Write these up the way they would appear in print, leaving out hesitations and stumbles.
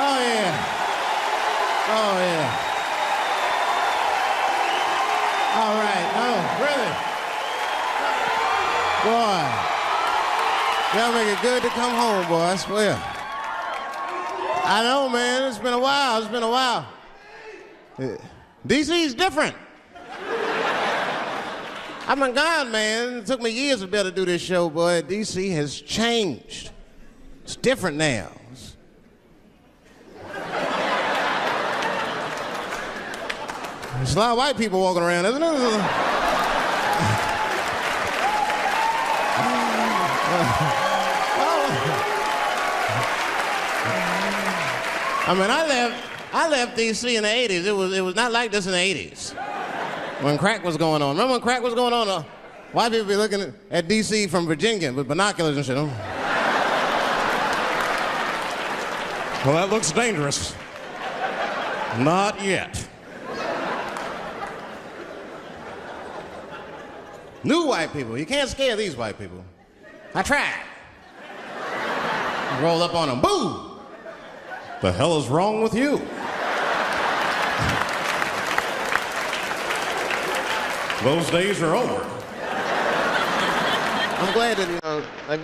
Oh, yeah. Oh, yeah. All right. Oh, really? Boy. Y'all make it good to come home, boy, I swear. I know, man. It's been a while. It's been a while. DC's different. I've been gone, man. It took me years to be able to do this show, boy. DC has changed. It's different now. There's a lot of white people walking around, isn't there? I mean, I left DC in the 80s. It was not like this in the 80s. When crack was going on. Remember when crack was going on? White people be looking at DC from Virginia with binoculars and shit. Well, that looks dangerous. Not yet. New white people. You can't scare these white people. I tried. Roll up on them. Boo! The hell is wrong with you? Those days are over. I'm glad that, like...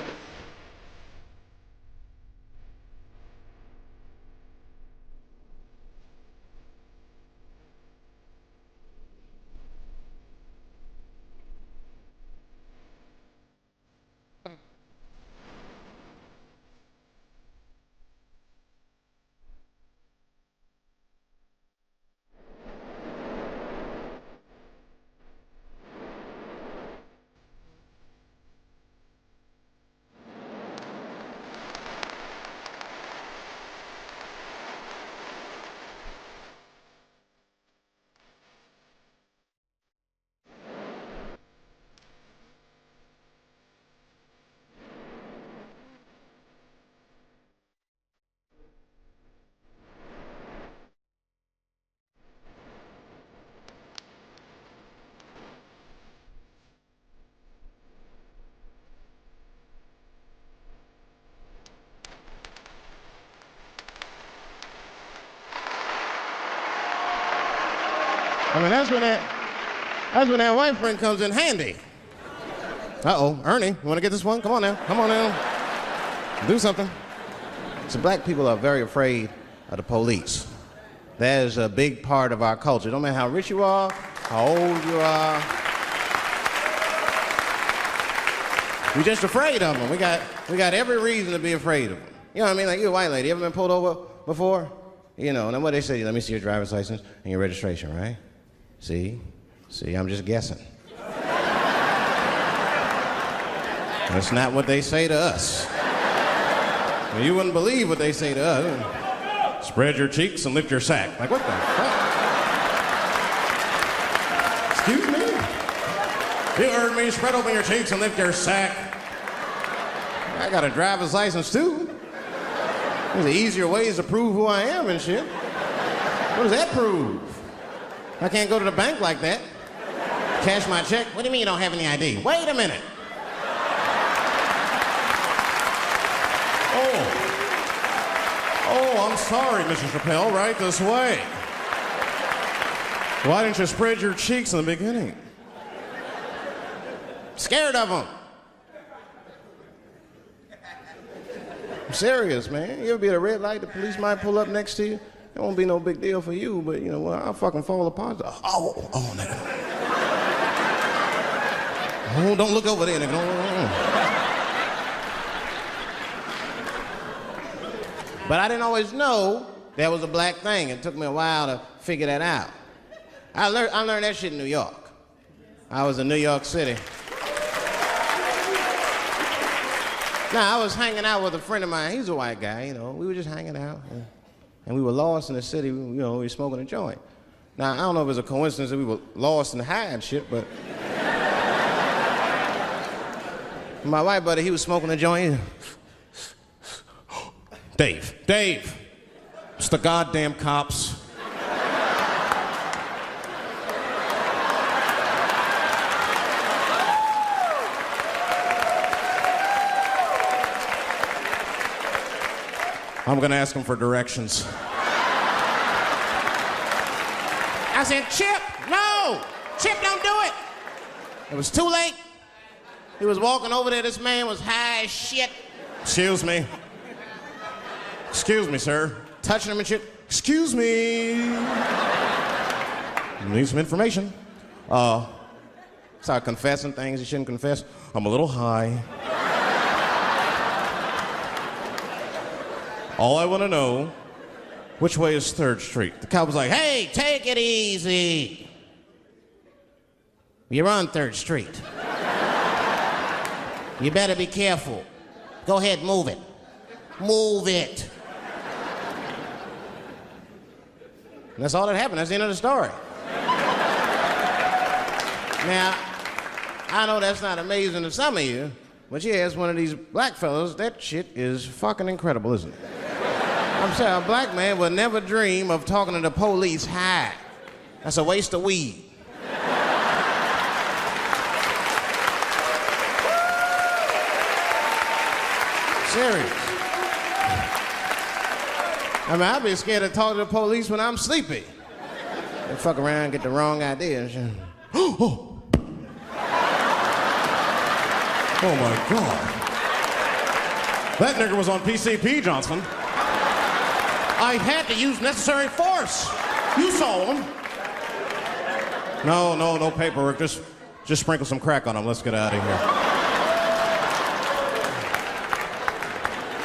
I mean, that's when that white friend comes in handy. Uh-oh, Ernie, you want to get this one? Come on now. Do something. So black people are very afraid of the police. That is a big part of our culture. No matter how rich you are, how old you are. We're just afraid of them. We got every reason to be afraid of them. You know what I mean? Like, you're a white lady. You ever been pulled over before? You know, and then what they say, let me see your driver's license and your registration, right? See, I'm just guessing. That's not what they say to us. Well, you wouldn't believe what they say to us. Spread your cheeks and lift your sack. Like, what the fuck? Excuse me? You heard me. Spread open your cheeks and lift your sack. I got a driver's license, too. There's easier ways to prove who I am and shit. What does that prove? I can't go to the bank like that. Cash my check. What do you mean you don't have any ID? Wait a minute. Oh, I'm sorry, Mr. Chappelle. Right this way. Why didn't you spread your cheeks in the beginning? Scared of them. I'm serious, man. You ever be at a red light, the police might pull up next to you? It won't be no big deal for you, but, you know, well, I'll fucking fall apart. Oh, nigga. Oh, don't look over there, nigga. But I didn't always know that was a black thing. It took me a while to figure that out. I learned that shit in New York. I was in New York City. Now, I was hanging out with a friend of mine. He's a white guy, you know. We were just hanging out. And we were lost in the city, you know, we were smoking a joint. Now, I don't know if it's a coincidence that we were lost and high and shit, but... my white buddy, he was smoking a joint. Dave, it's the goddamn cops. I'm gonna ask him for directions. I said, Chip, no! Chip, don't do it! It was too late. He was walking over there, this man was high as shit. Excuse me. Excuse me, sir. Touching him and shit. Excuse me. Need some information. Start confessing things you shouldn't confess. I'm a little high. All I want to know, which way is 3rd Street? The cop was like, hey, take it easy. You're on 3rd Street. You better be careful. Go ahead, move it. Move it. And that's all that happened. That's the end of the story. Now, I know that's not amazing to some of you, but yeah, as one of these black fellas, that shit is fucking incredible, isn't it? I'm saying a black man would never dream of talking to the police high. That's a waste of weed. Serious. I mean, I'd be scared to talk to the police when I'm sleepy. They fuck around and get the wrong idea and shit. Oh my God. That nigger was on PCP, Johnson. I had to use necessary force. You saw him. No paperwork. Just sprinkle some crack on him. Let's get out of here.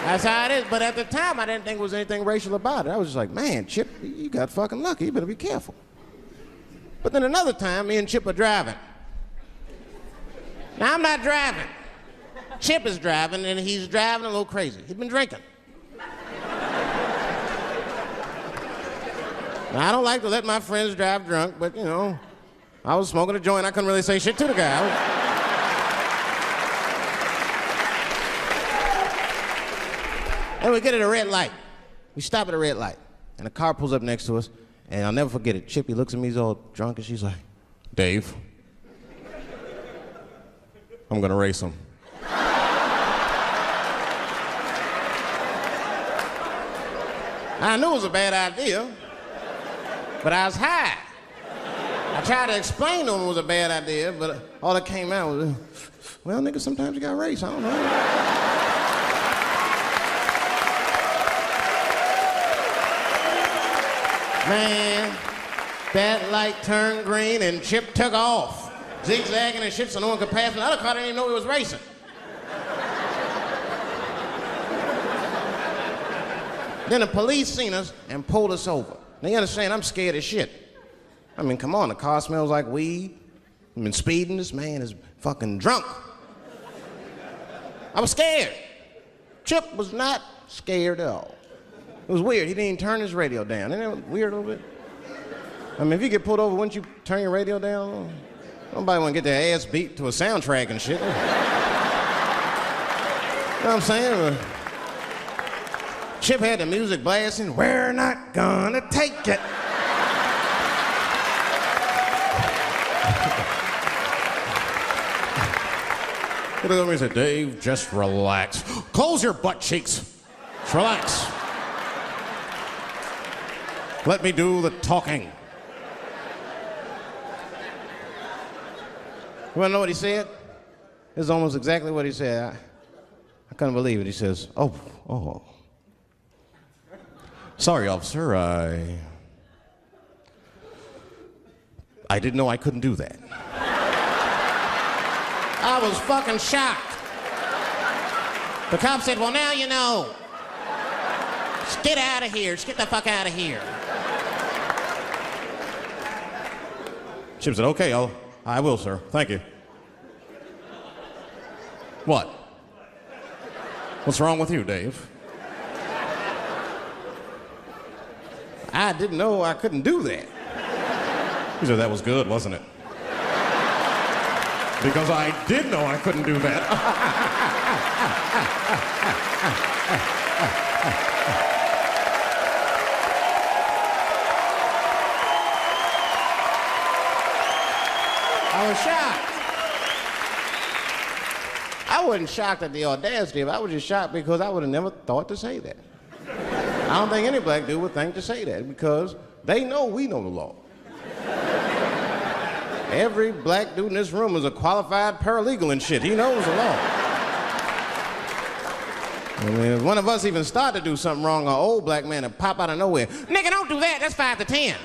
That's how it is. But at the time, I didn't think there was anything racial about it. I was just like, man, Chip, you got fucking lucky. You better be careful. But then another time, me and Chip are driving. Now, I'm not driving. Chip is driving, and he's driving a little crazy. He's been drinking. Now, I don't like to let my friends drive drunk, but, you know, I was smoking a joint. I couldn't really say shit to the guy. And we get at a red light. We stop at a red light, and a car pulls up next to us, and I'll never forget it. Chippy looks at me, he's all drunk, and she's like, Dave, I'm gonna race him. I knew it was a bad idea, but I was high. I tried to explain to him it was a bad idea, but all that came out was, well, nigga, sometimes you gotta race, I don't know. Man, that light turned green and Chip took off, zigzagging and shit so no one could pass. The other car didn't even know he was racing. Then the police seen us and pulled us over. Now, you understand, I'm scared as shit. I mean, come on, the car smells like weed. I've been speeding, this man is fucking drunk. I was scared. Chip was not scared at all. It was weird, he didn't even turn his radio down. Isn't that weird a little bit? I mean, if you get pulled over, wouldn't you turn your radio down? Nobody want to get their ass beat to a soundtrack and shit. You know what I'm saying? Chip had the music blasting. We're not gonna take it. He looked at me and said, Dave, just relax. Close your butt cheeks. Just relax. Let me do the talking. You wanna know what he said? This is almost exactly what he said. I couldn't believe it. He says, oh. Sorry, officer, I didn't know I couldn't do that. I was fucking shocked. The cop said, well, now you know. Just get out of here. Just get the fuck out of here. Chip said, okay, I will, sir. Thank you. What? What's wrong with you, Dave? I didn't know I couldn't do that. He said, that was good, wasn't it? Because I did know I couldn't do that. I was shocked. I wasn't shocked at the audacity of it. I was just shocked because I would have never thought to say that. I don't think any black dude would think to say that because they know we know the law. Every black dude in this room is a qualified paralegal and shit. He knows the law. I mean, if one of us even start to do something wrong, an old black man will pop out of nowhere. Nigga, don't do that. That's 5 to 10.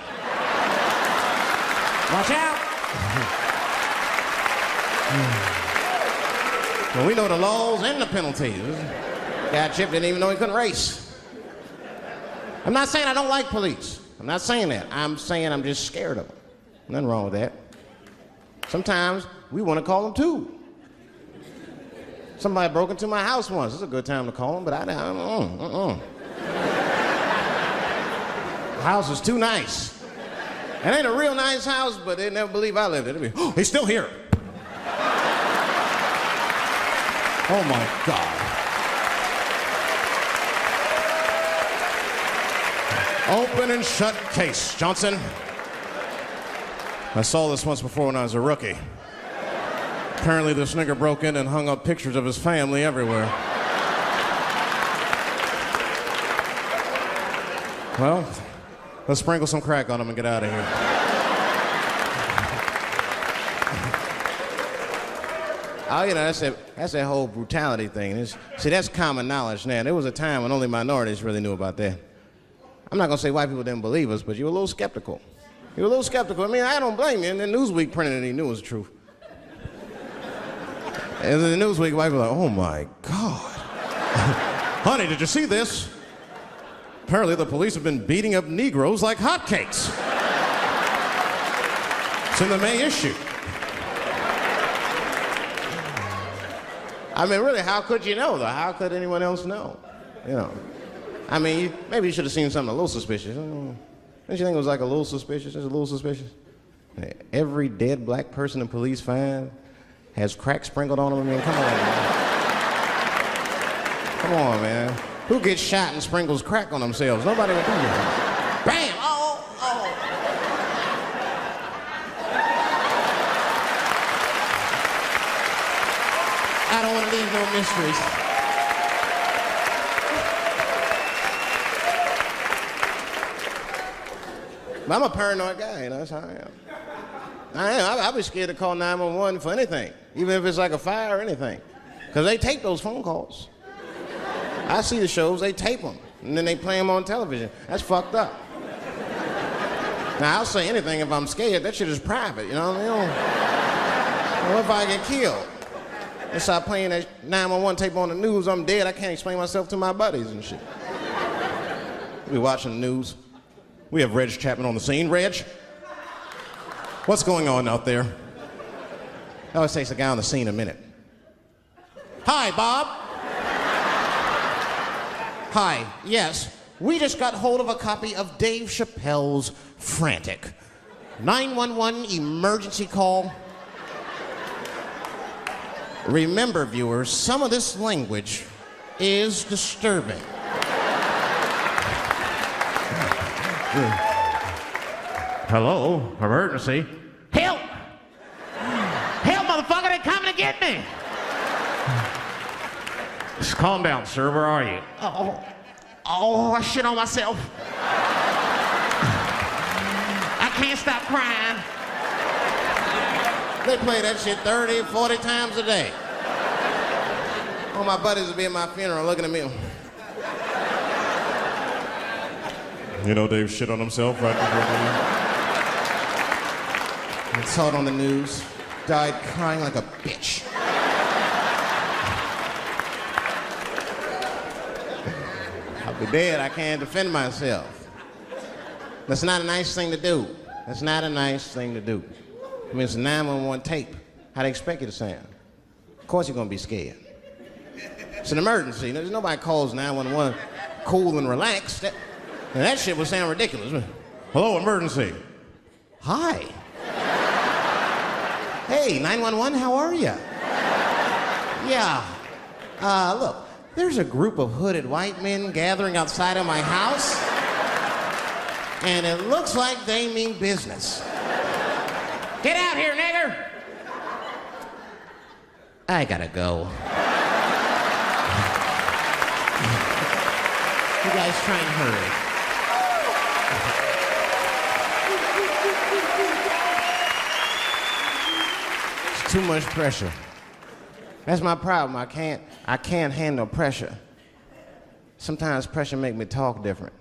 Watch out. Well, we know the laws and the penalties. Guy Chip didn't even know he couldn't race. I'm not saying I don't like police. I'm not saying that. I'm saying I'm just scared of them. Nothing wrong with that. Sometimes we want to call them too. Somebody broke into my house once. It's a good time to call them, but I don't. The house is too nice. It ain't a real nice house, but they never believe I lived it. They'd be, oh, he's still here. Oh my God. Open and shut case, Johnson. I saw this once before when I was a rookie. Apparently this nigger broke in and hung up pictures of his family everywhere. Well, let's sprinkle some crack on him and get out of here. Oh, you know, that's that whole brutality thing. See, that's common knowledge now. There was a time when only minorities really knew about that. I'm not gonna say white people didn't believe us, but you were a little skeptical. You were a little skeptical. I mean, I don't blame you. And then Newsweek printed it, he knew it was the truth. And then the Newsweek white people were like, oh my God. Honey, did you see this? Apparently the police have been beating up Negroes like hotcakes. It's in the May issue. I mean, really, how could you know, though? How could anyone else know? You know. I mean, maybe you should have seen something a little suspicious. Don't you think it was like a little suspicious? Just a little suspicious? Every dead black person the police find has crack sprinkled on them. I mean, come on, man. Come on, man. Who gets shot and sprinkles crack on themselves? Nobody would do that. Bam! Oh, oh. I don't want to leave no mysteries. But I'm a paranoid guy, you know, that's how I am. I am. I'll be scared to call 911 for anything, even if it's like a fire or anything. Because they tape those phone calls. I see the shows, they tape them, and then they play them on television. That's fucked up. Now, I'll say anything if I'm scared. That shit is private, you know what I mean? What if I get killed? They start playing that 911 tape on the news, I'm dead, I can't explain myself to my buddies and shit. We watching the news. We have Reg Chapman on the scene. Reg, what's going on out there? It always takes a guy on the scene a minute. Hi, Bob. Hi, yes, we just got hold of a copy of Dave Chappelle's Frantic. 911 emergency call. Remember, viewers, some of this language is disturbing. Hello, emergency. Help! Help, motherfucker, they're coming to get me! Just calm down, sir, where are you? Oh, I shit on myself. I can't stop crying. They play that shit 30, 40 times a day. All my buddies will be at my funeral looking at me. You know Dave shit on himself right before I saw it on the news. Died crying like a bitch. I'll be dead. I can't defend myself. That's not a nice thing to do. That's not a nice thing to do. I mean, it's a 911 tape. How they expect you to sound? Of course you're gonna be scared. It's an emergency. There's nobody calls 911 cool and relaxed. That shit would sound ridiculous. Hello, emergency. Hi. Hey, 911, how are you? Yeah. Look, there's a group of hooded white men gathering outside of my house, and it looks like they mean business. Get out here, nigger! I gotta go. you guys try and hurry. It's too much pressure. That's my problem. I can't handle pressure. Sometimes pressure make me talk different.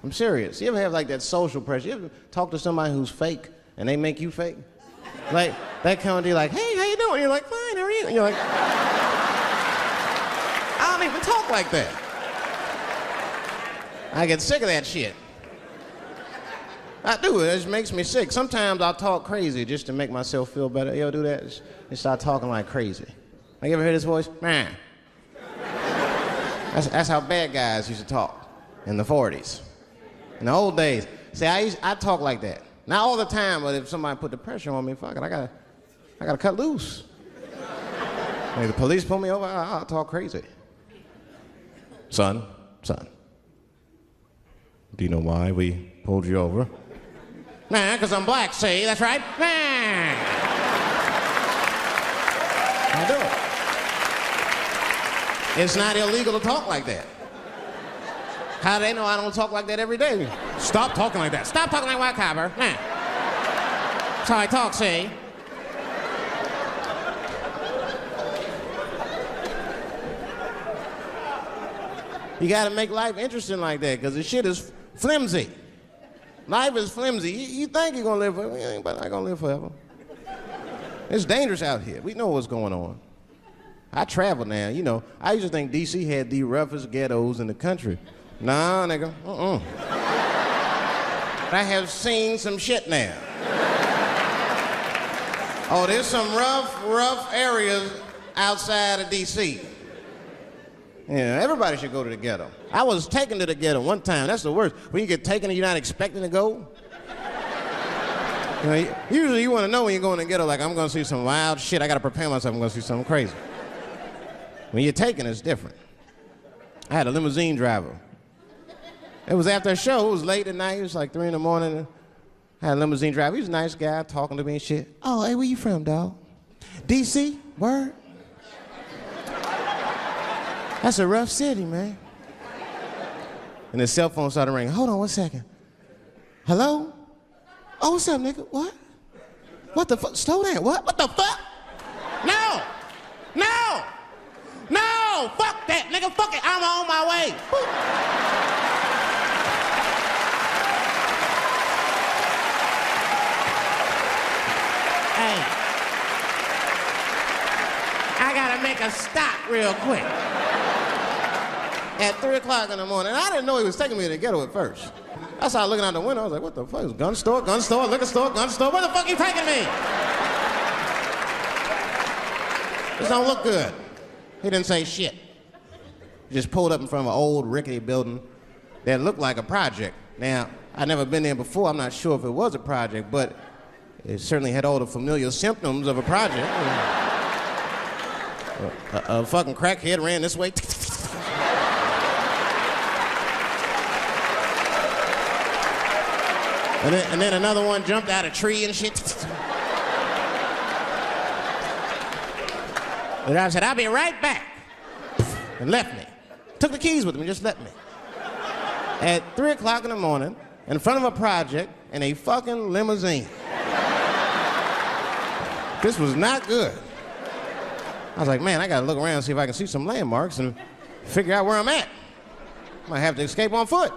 I'm serious. You ever have like that social pressure? You ever talk to somebody who's fake and they make you fake? Like that kind of deal, like, hey, how you doing? You're like, fine, how are you? And you're like, I don't even talk like that. I get sick of that shit. I do. It just makes me sick. Sometimes I'll talk crazy just to make myself feel better. You ever do that? Just start talking like crazy. Like, you ever hear this voice? Man. That's how bad guys used to talk in the 40s. In the old days. See, I talk like that. Not all the time, but if somebody put the pressure on me, fuck it, I gotta cut loose. Like the police pull me over, I'll talk crazy. Son, do you know why we pulled you over? Nah, because I'm black, see, that's right. Nah. I do it. It's not illegal to talk like that. How do they know I don't talk like that every day? Stop talking like that. Stop talking like white copper. Nah. That's how I talk, see? You gotta make life interesting like that, because the shit is flimsy. Life is flimsy. You think you're gonna live forever, you ain't not gonna live forever. It's dangerous out here. We know what's going on. I travel now, you know. I used to think D.C. had the roughest ghettos in the country. Nah, nigga, I have seen some shit now. Oh, there's some rough areas outside of D.C. Yeah, everybody should go to the ghetto. I was taken to the ghetto one time. That's the worst. When you get taken and you're not expecting to go. You know, usually you want to know when you're going to the ghetto, like, I'm going to see some wild shit. I got to prepare myself. I'm going to see something crazy. When you're taken, it's different. I had a limousine driver. It was after a show. It was late at night. It was like 3 in the morning. I had a limousine driver. He was a nice guy talking to me and shit. Oh, hey, where you from, dog? D.C.? Word? That's a rough city, man. And his cell phone started ringing. Hold on 1 second. Hello? Oh, what's up, nigga? What? What the fuck? Slow down. What? What the fuck? No! No! No! Fuck that, nigga. Fuck it. I'm on my way. Hey. I gotta make a stop real quick. At 3 o'clock in the morning. I didn't know he was taking me to the ghetto at first. I started looking out the window. I was like, what the fuck? Is gun store, liquor store, gun store? Where the fuck are you taking me? This don't look good. He didn't say shit. He just pulled up in front of an old rickety building that looked like a project. Now, I'd never been there before. I'm not sure if it was a project, but it certainly had all the familiar symptoms of a project. A fucking crackhead ran this way. And then another one jumped out a tree and shit. And I said, I'll be right back. And left me. Took the keys with him and just left me. At 3 o'clock in the morning, in front of a project, in a fucking limousine. This was not good. I was like, man, I gotta look around and see if I can see some landmarks and figure out where I'm at. Might have to escape on foot.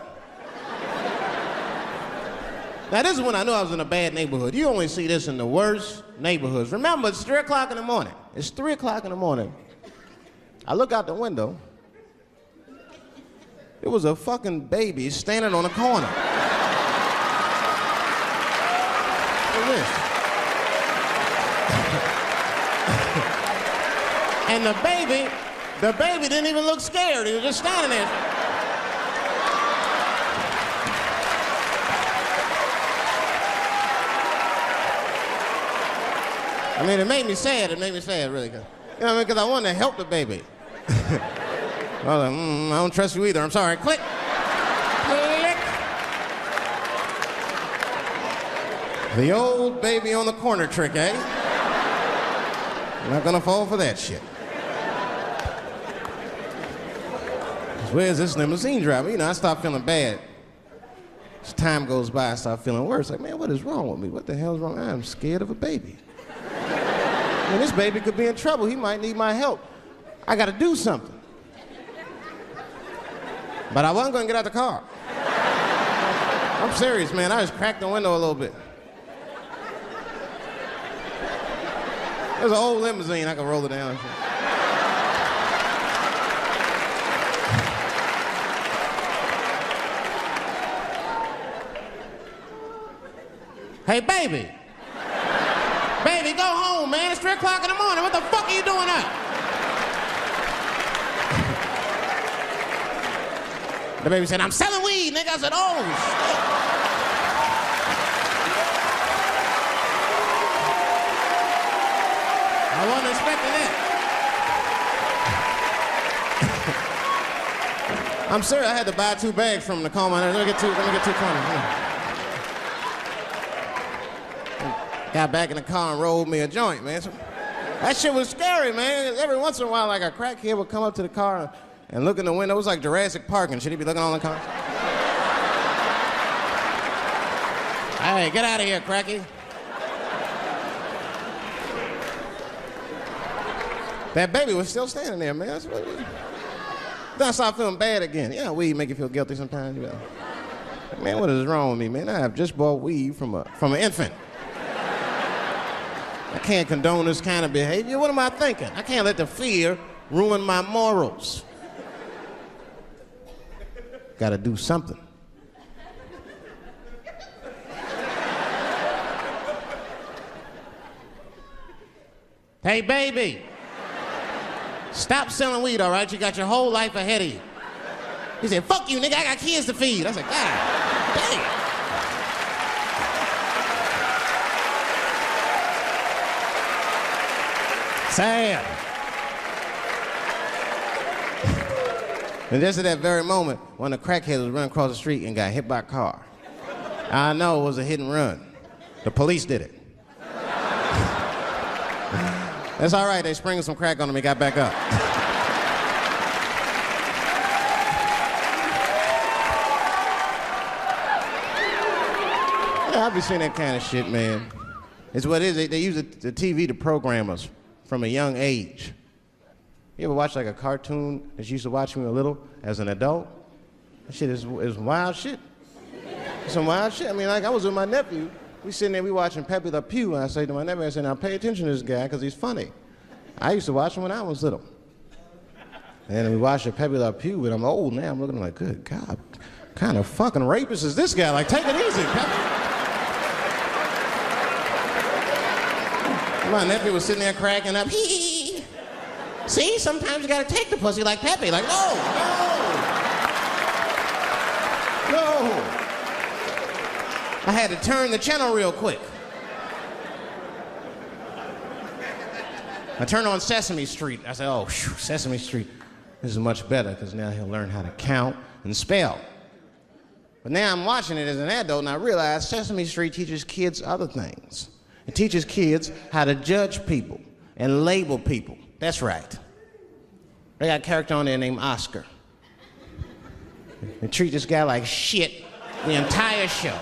Now, this is when I knew I was in a bad neighborhood. You only see this in the worst neighborhoods. Remember, it's 3 o'clock in the morning. It's 3 o'clock in the morning. I look out the window. There was a fucking baby standing on a corner. Look at this. And the baby didn't even look scared. He was just standing there. I mean, it made me sad. It made me sad, really. You know what I mean? Because I wanted to help the baby. I was like, I don't trust you either. I'm sorry. Click. Click. The old baby on the corner trick, eh? I'm not gonna fall for that shit. Where's this limousine driver? You know, I start feeling bad. As time goes by, I start feeling worse. Like, man, what is wrong with me? What the hell's wrong? I'm scared of a baby. Man, this baby could be in trouble. He might need my help. I gotta do something. But I wasn't gonna get out the car. I'm serious, man. I just cracked the window a little bit. There's an old limousine. I can roll it down. Hey, baby. Baby, go home, man. It's 3 o'clock in the morning. What the fuck are you doing up? The baby said, I'm selling weed, nigga. I said, oh, shit. I wasn't expecting that. I'm sorry, I had to buy 2 bags from him to calm my nerves. Let me get 2 corners. Got back in the car and rolled me a joint, man. So, that shit was scary, man. Every once in a while, like a crackhead would come up to the car and look in the window. It was like Jurassic Park and shit. He'd be looking on the car. Hey, get out of here, cracky. That baby was still standing there, man. Then I started feeling bad again. You know, weed make you feel guilty sometimes. You know. Man, what is wrong with me, man? I have just bought weed from an infant. I can't condone this kind of behavior. What am I thinking? I can't let the fear ruin my morals. Gotta do something. Hey, baby. Stop selling weed, all right? You got your whole life ahead of you. He said, fuck you, nigga, I got kids to feed. I said, God damn. Sad. And just at that very moment, one of the crackheads was running across the street and got hit by a car. I know it was a hit and run. The police did it. That's all right, they sprinkled some crack on him, he got back up. Yeah, I be seeing that kind of shit, man. It's what it is, they use the TV to program us from a young age. You ever watch like a cartoon that you used to watch when you were little as an adult? That shit is wild shit. Some wild shit. I mean, like I was with my nephew. We sitting there, we watching Pepe Le Pew, and I say to my nephew, I said, now pay attention to this guy, because he's funny. I used to watch him when I was little. And then we watched Pepe Le Pew, and I'm old now. I'm looking like, good God, what kind of fucking rapist is this guy? Like, take it easy, Pepe. My nephew was sitting there cracking up. Hee. See, sometimes you gotta take the pussy like Pepe. Like, no. I had to turn the channel real quick. I turned on Sesame Street. I said, oh, Sesame Street, this is much better, because now he'll learn how to count and spell. But now I'm watching it as an adult, and I realize Sesame Street teaches kids other things. It teaches kids how to judge people and label people. That's right. They got a character on there named Oscar. They treat this guy like shit the entire show.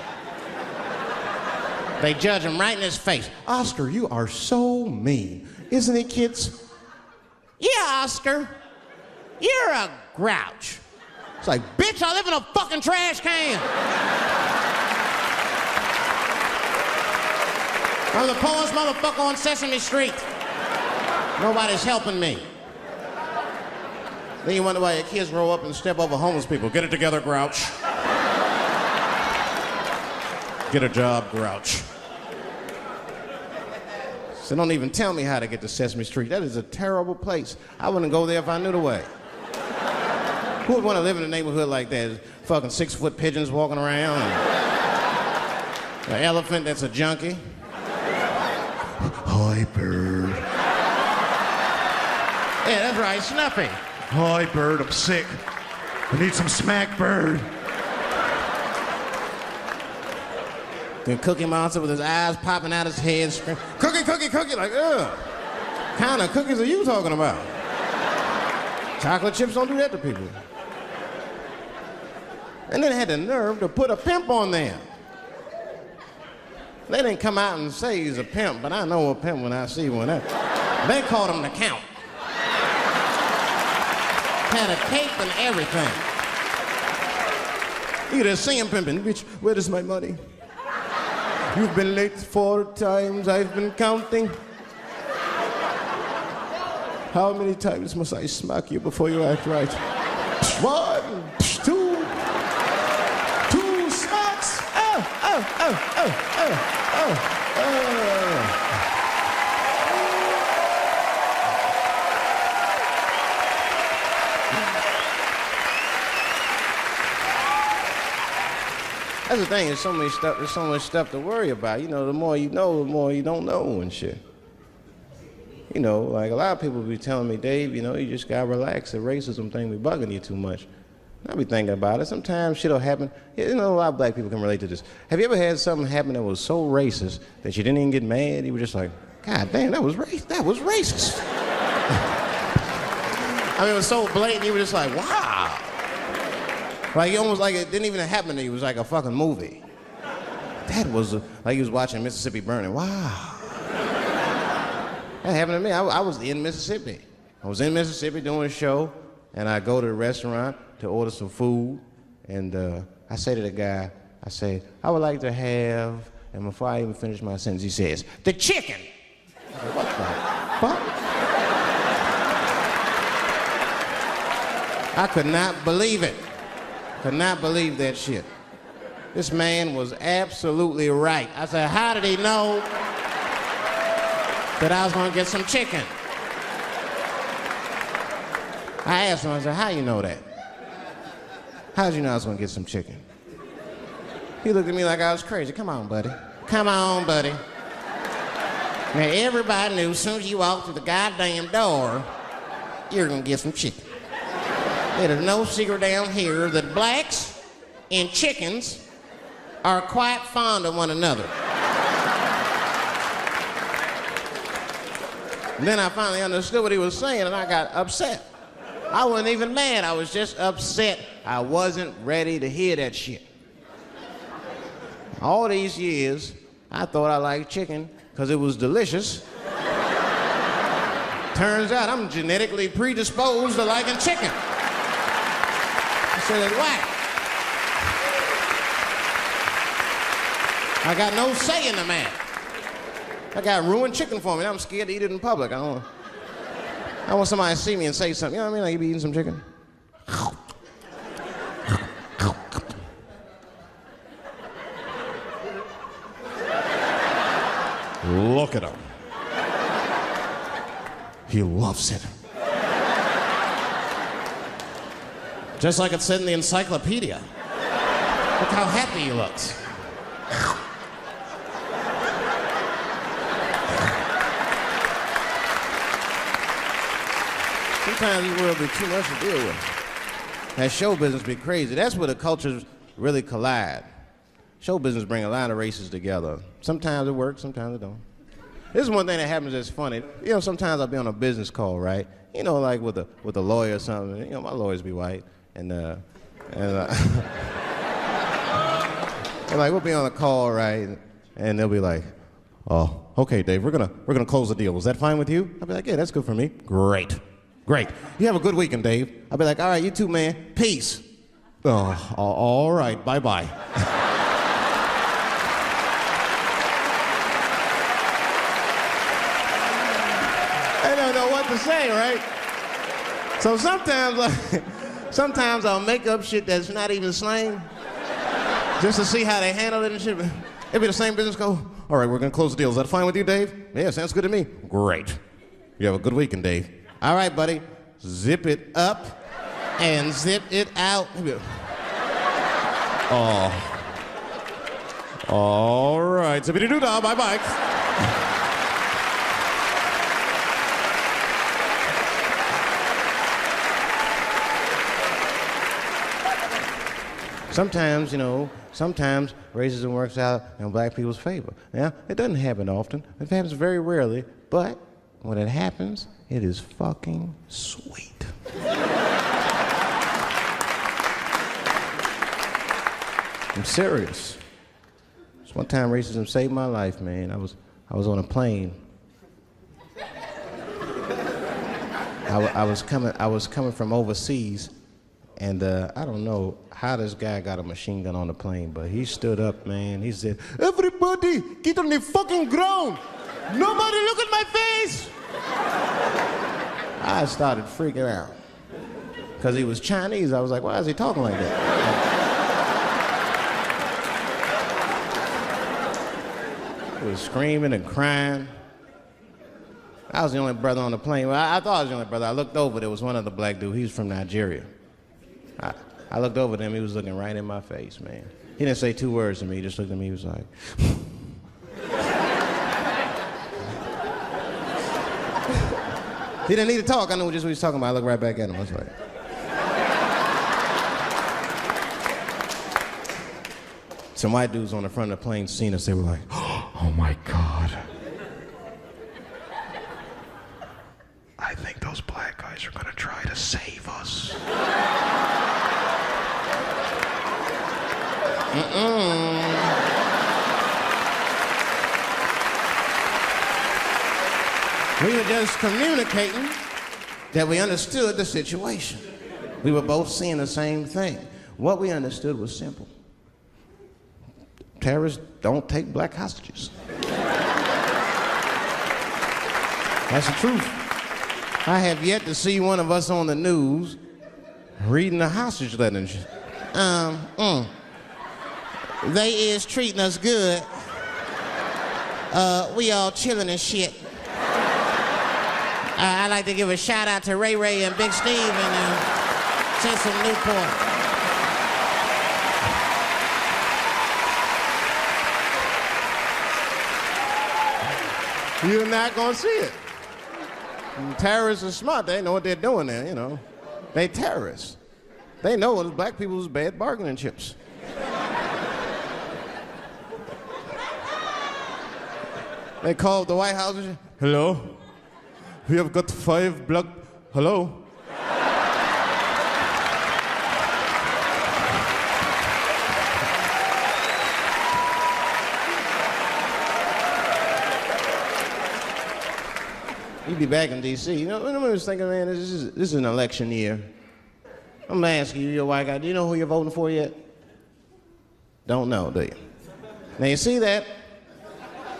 They judge him right in his face. Oscar, you are so mean. Isn't it, kids? Yeah, Oscar. You're a grouch. It's like, bitch, I live in a fucking trash can. I'm the poorest motherfucker on Sesame Street. Nobody's helping me. Then you wonder why your kids grow up and step over homeless people. Get it together, grouch. Get a job, grouch. So don't even tell me how to get to Sesame Street. That is a terrible place. I wouldn't go there if I knew the way. Who would want to live in a neighborhood like that? Fucking 6-foot pigeons walking around. An elephant that's a junkie. Hi, bird. Yeah, that's right, Snuffy. Hi, bird, I'm sick. I need some smack, bird. Then Cookie Monster with his eyes popping out his head, screaming, cookie, cookie, cookie, like, ugh. What kind of cookies are you talking about? Chocolate chips don't do that to people. And then had the nerve to put a pimp on there. They didn't come out and say he's a pimp, but I know a pimp when I see one. They called him the Count. Had a cape and everything. You could just see him pimping. Bitch, where is my money? You've been late 4 times, I've been counting. How many times must I smack you before you act right? 1, 2 smacks. That's the thing, there's so much stuff to worry about. You know, the more you know, the more you don't know and shit. You know, like a lot of people be telling me, Dave, you know, you just gotta relax. The racism thing be bugging you too much. I be thinking about it. Sometimes shit'll happen. You know, a lot of black people can relate to this. Have you ever had something happen that was so racist that you didn't even get mad? You were just like, God damn, that was racist. I mean, it was so blatant, you were just like, wow. Like, almost like it didn't even happen to you. It was like a fucking movie. That was like you was watching Mississippi Burning. Wow. That happened to me. I was in Mississippi. I was in Mississippi doing a show, and I go to the restaurant to order some food, and I say to the guy, I say, I would like to have, and before I even finish my sentence, he says, the chicken. I said, what the fuck? I could not believe it. Could not believe that shit. This man was absolutely right. I said, how did he know that I was gonna get some chicken? I asked him, I said, how you know that? How did you know I was gonna get some chicken? He looked at me like I was crazy. Come on, buddy. Come on, buddy. Now, everybody knew as soon as you walked through the goddamn door, you're gonna get some chicken. There's no secret down here that blacks and chickens are quite fond of one another. And then I finally understood what he was saying, and I got upset. I wasn't even mad, I was just upset. I wasn't ready to hear that shit. All these years, I thought I liked chicken because it was delicious. Turns out I'm genetically predisposed to liking chicken. I said, it's whack. I got no say in the matter. That guy ruined chicken for me. I'm scared to eat it in public. I want somebody to see me and say something. You know what I mean? Like, you be eating some chicken? Look at him. He loves it. Just like it said in the encyclopedia. Look how happy he looks. Sometimes this world be too much to deal with. That show business be crazy. That's where the cultures really collide. Show business bring a lot of races together. Sometimes it works, sometimes it don't. This is one thing that happens that's funny. You know, sometimes I'll be on a business call, right? You know, like with a lawyer or something. You know, my lawyers be white, and like we'll be on a call, right? And they'll be like, "Oh, okay, Dave, we're gonna close the deal. Is that fine with you?" I'll be like, "Yeah, that's good for me." Great. You have a good weekend, Dave. I'll be like, "All right, you too, man. Peace." Oh, all right, bye-bye. I don't know what to say, right? So sometimes I'll make up shit that's not even slang, just to see how they handle it and shit. It'll be the same business go, "All right, we're gonna close the deal. Is that fine with you, Dave?" "Yeah, sounds good to me." "Great. You have a good weekend, Dave." "All right, buddy. Zip it up and zip it out." Oh. All right. Zippity-doo-dah. Bye-bye. Sometimes, you know, racism works out in black people's favor. Now, it doesn't happen often. It happens very rarely, but when it happens, it is fucking sweet. I'm serious. This one time racism saved my life, man. I was on a plane. I was coming from overseas, and I don't know how this guy got a machine gun on the plane, but he stood up, man. He said, "Everybody, get on the fucking ground. Nobody look at my face." I started freaking out. Because he was Chinese, I was like, why is he talking like that? He was screaming and crying. I was the only brother on the plane. Well, I thought I was the only brother. I looked over, there was one other black dude. He was from Nigeria. I looked over at him, he was looking right in my face, man. He didn't say 2 words to me, he just looked at me, he was like... He didn't need to talk, I knew just what he was talking about. I looked right back at him, I was like... Some white dudes on the front of the plane seen us, they were like, "Oh my God. I think those black guys are gonna try to save us." We were just communicating that we understood the situation. We were both seeing the same thing. What we understood was simple. Terrorists don't take black hostages. That's the truth. I have yet to see one of us on the news reading a hostage letter and shit. They is treating us good. We all chilling and shit. I'd like to give a shout out to Ray Ray and Big Steve and send some Newport. You're not gonna see it. And terrorists are smart. They know what they're doing there, you know. They terrorists. They know black people's bad bargaining chips. They called the White House and said, "Hello, we have got 5 black, hello?" You'd be back in D.C. You know, I was thinking, man, this is an election year. I'm gonna ask you, you're a white guy, do you know who you're voting for yet? Don't know, do you? Now you see that?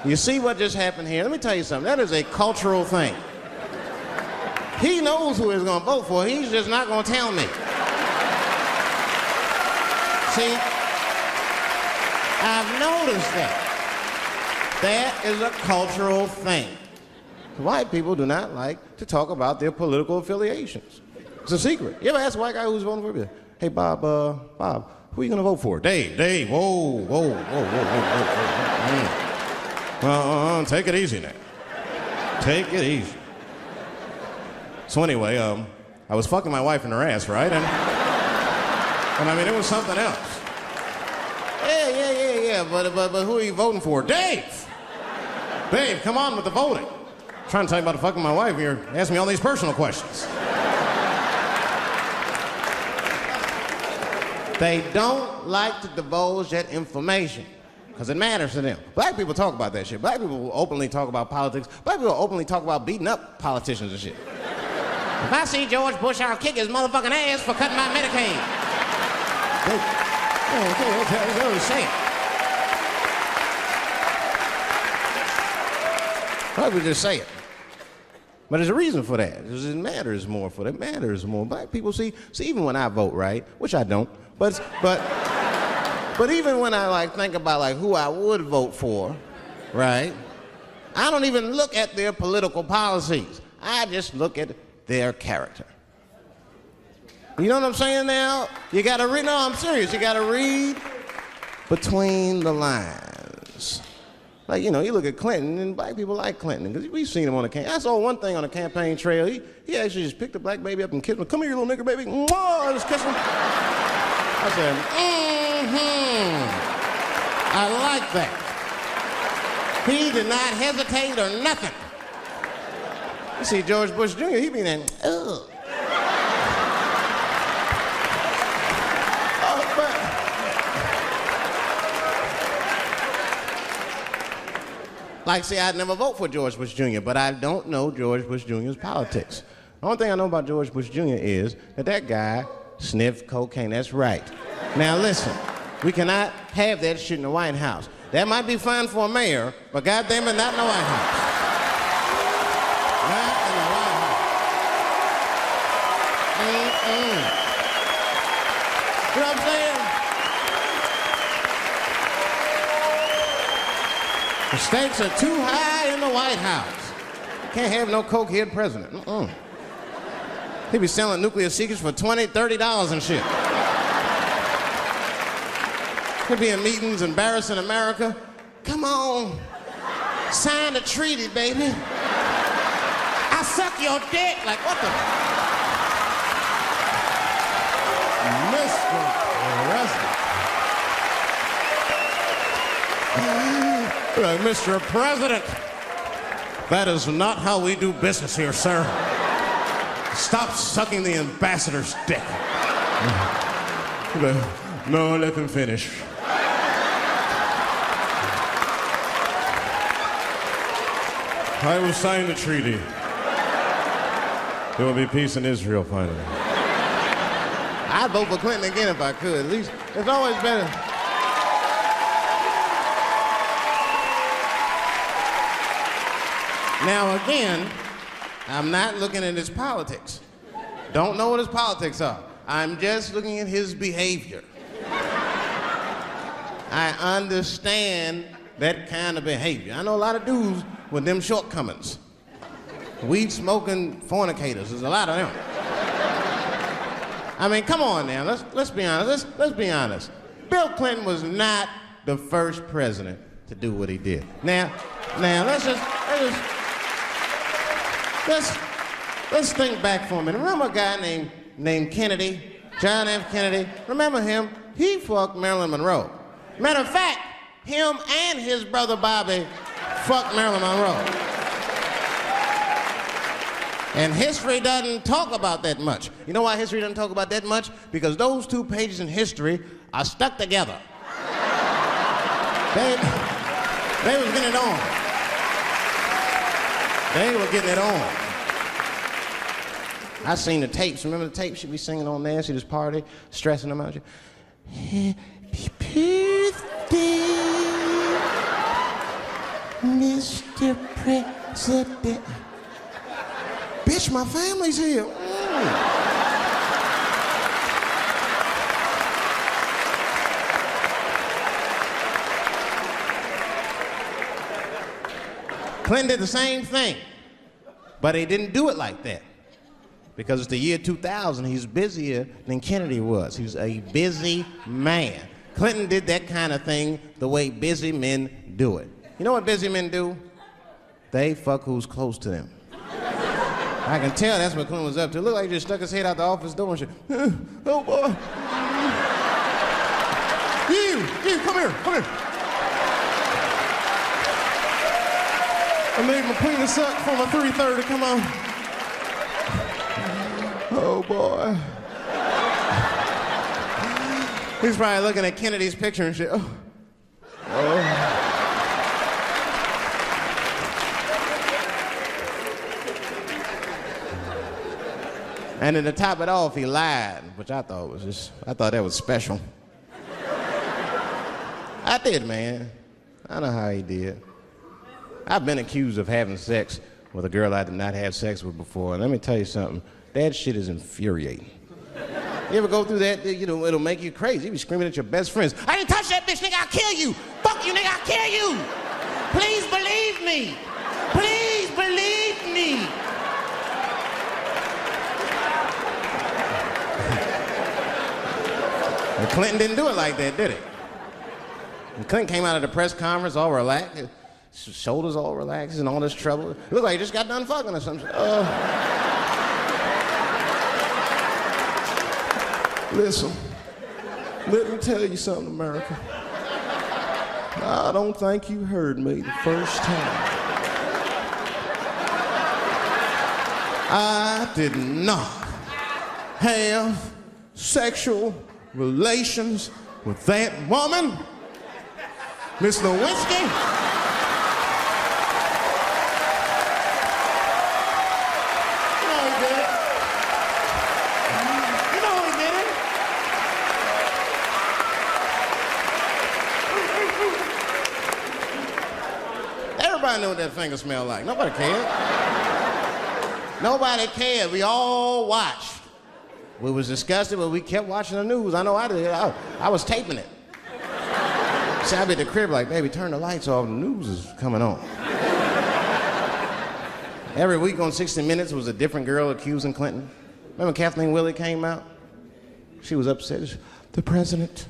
You see what just happened here? Let me tell you something, that is a cultural thing. He knows who he's gonna vote for, he's just not gonna tell me. See, I've noticed that. That is a cultural thing. White people do not like to talk about their political affiliations. It's a secret. You ever ask a white guy who's voting for you? "Hey, Bob, who are you gonna vote for?" Dave, whoa. Take it easy now. Take it easy. So anyway, I was fucking my wife in her ass, right? And I mean, it was something else. Yeah, but who are you voting for? Dave, come on with the voting. I'm trying to tell you about fucking my wife, you're asking me all these personal questions. They don't like to divulge that information because it matters to them. Black people talk about that shit. Black people will openly talk about politics. Black people will openly talk about beating up politicians and shit. If I see George Bush, I'll kick his motherfucking ass for cutting my Medicaid. Okay, say it. Black people just say it. But there's a reason for that. Because it matters more for them. It matters more. Black people see even when I vote, right? Which I don't. But even when I think about who I would vote for, right? I don't even look at their political policies. I just look at their character. You know what I'm saying now? You gotta read, no, I'm serious. You gotta read between the lines. You look at Clinton, and black people like Clinton, because we've seen him on the campaign. I saw one thing on the campaign trail. He actually just picked a black baby up and kissed him. "Come here, you little nigger baby." Mwah, just kissed him. I said, I like that. He did not hesitate or nothing. You see George Bush Jr., he be in, ugh. Like, say, I'd never vote for George Bush Jr., but I don't know George Bush Jr.'s politics. The only thing I know about George Bush Jr. is that guy sniffed cocaine. That's right. Now, listen, we cannot have that shit in the White House. That might be fine for a mayor, but goddamn it, not in the White House. Not in the White House. You know what I'm saying? The stakes are too high in the White House. Can't have no cokehead president. He be selling nuclear secrets for $20, $30 and shit. He'll be in meetings embarrassing America. Come on, sign the treaty, baby. I suck your dick. Like, what the? Mr. President. Like, Mr. President, that is not how we do business here, sir. Stop sucking the ambassador's dick. No, let him finish. I will sign the treaty. There will be peace in Israel finally. I'd vote for Clinton again if I could. At least it's always better. Now again, I'm not looking at his politics. Don't know what his politics are. I'm just looking at his behavior. I understand that kind of behavior. I know a lot of dudes with them shortcomings. Weed-smoking fornicators, there's a lot of them. I mean, come on now, let's be honest. Let's be honest. Bill Clinton was not the first president to do what he did. Now, let's think back for a minute. Remember a guy named Kennedy, John F. Kennedy? Remember him? He fucked Marilyn Monroe. Matter of fact, him and his brother Bobby fucked Marilyn Monroe. And history doesn't talk about that much. You know why history doesn't talk about that much? Because those two pages in history are stuck together. They was getting it on. They were getting it on. I seen the tapes. Remember the tapes? She'd be singing on there. See this party, stressing them out. Happy birthday, Mr. President. Bitch, my family's here. Clinton did the same thing, but he didn't do it like that. Because it's the year 2000, he's busier than Kennedy was. He was a busy man. Clinton did that kind of thing the way busy men do it. You know what busy men do? They fuck who's close to them. I can tell that's what Clinton was up to. It looked like he just stuck his head out the office door and shit. Oh, boy. You, come here. I made my penis suck for my 3:30, come on. Oh, boy. He's probably looking at Kennedy's picture and shit. Oh. And then to top it off, he lied, which I thought that was special. I did, man. I know how he did. I've been accused of having sex with a girl I did not have sex with before, and let me tell you something. That shit is infuriating. You ever go through that? You know, it'll make you crazy. You be screaming at your best friends. I didn't touch that bitch, nigga, I'll kill you. Fuck you, nigga, I'll kill you. Please believe me. Please believe me. And Clinton didn't do it like that, did he? And Clinton came out of the press conference all relaxed, his shoulders all relaxed and all this trouble. It looked like he just got done fucking or something. Listen, let me tell you something, America. I don't think you heard me the first time. I did not have sexual relations with that woman, Miss Lewinsky. Nobody knew what that finger smelled like. Nobody cared. Nobody cared. We all watched. We was disgusted, but we kept watching the news. I know I did. I was taping it. See, I'd be at the crib like, baby, turn the lights off. The news is coming on. Every week on 60 Minutes was a different girl accusing Clinton. Remember Kathleen Willey came out? She was upset. The president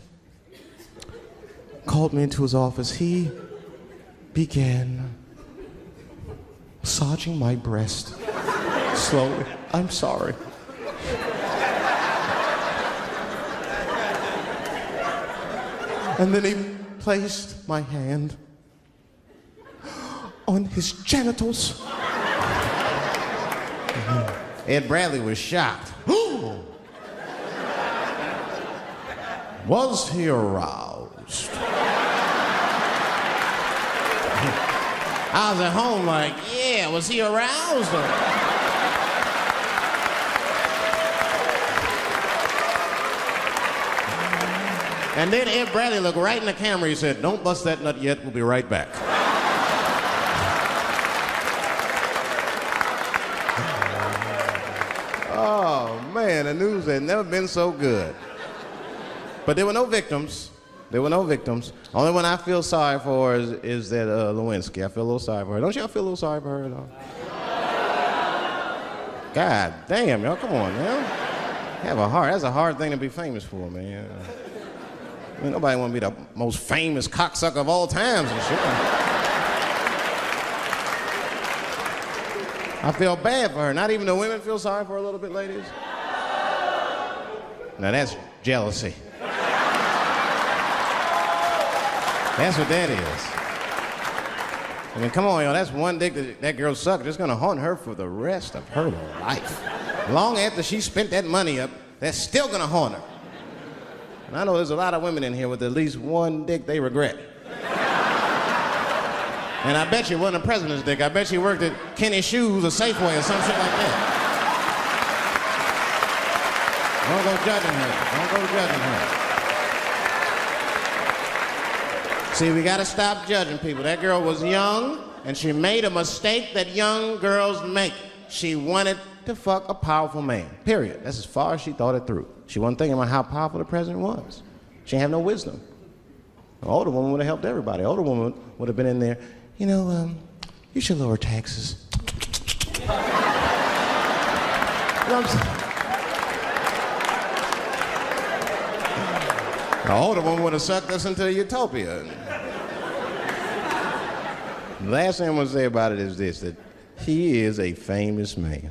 called me into his office. He began massaging my breast slowly. I'm sorry. And then he placed my hand on his genitals. Ed Bradley was shocked. Was he aroused? I was at home like, yeah, was he aroused? And then Ed Bradley looked right in the camera. He said, don't bust that nut yet. We'll be right back. Oh, man, the news had never been so good. But there were no victims. There were no victims. Only one I feel sorry for is that Lewinsky. I feel a little sorry for her. Don't y'all feel a little sorry for her at all? God damn, y'all, come on, man. Have a heart. That's a hard thing to be famous for, man. I mean, nobody want to be the most famous cocksucker of all times and shit. I feel bad for her. Not even the women feel sorry for her a little bit, ladies? Now that's jealousy. That's what that is. I mean, come on, y'all. That's one dick that girl sucked. It's gonna haunt her for the rest of her life. Long after she spent that money up, that's still gonna haunt her. And I know there's a lot of women in here with at least one dick they regret. And I bet you it wasn't a president's dick. I bet you worked at Kenny Shoes or Safeway or some shit like that. Don't go judging her. Don't go judging her. See, we gotta stop judging people. That girl was young, and she made a mistake that young girls make. She wanted to fuck a powerful man, period. That's as far as she thought it through. She wasn't thinking about how powerful the president was. She didn't have no wisdom. An older woman would have helped everybody. An older woman would have been in there, you know, you should lower taxes. You know what I'm saying? The older woman would have sucked us into utopia. The last thing I'm going to say about it is this, that he is a famous man.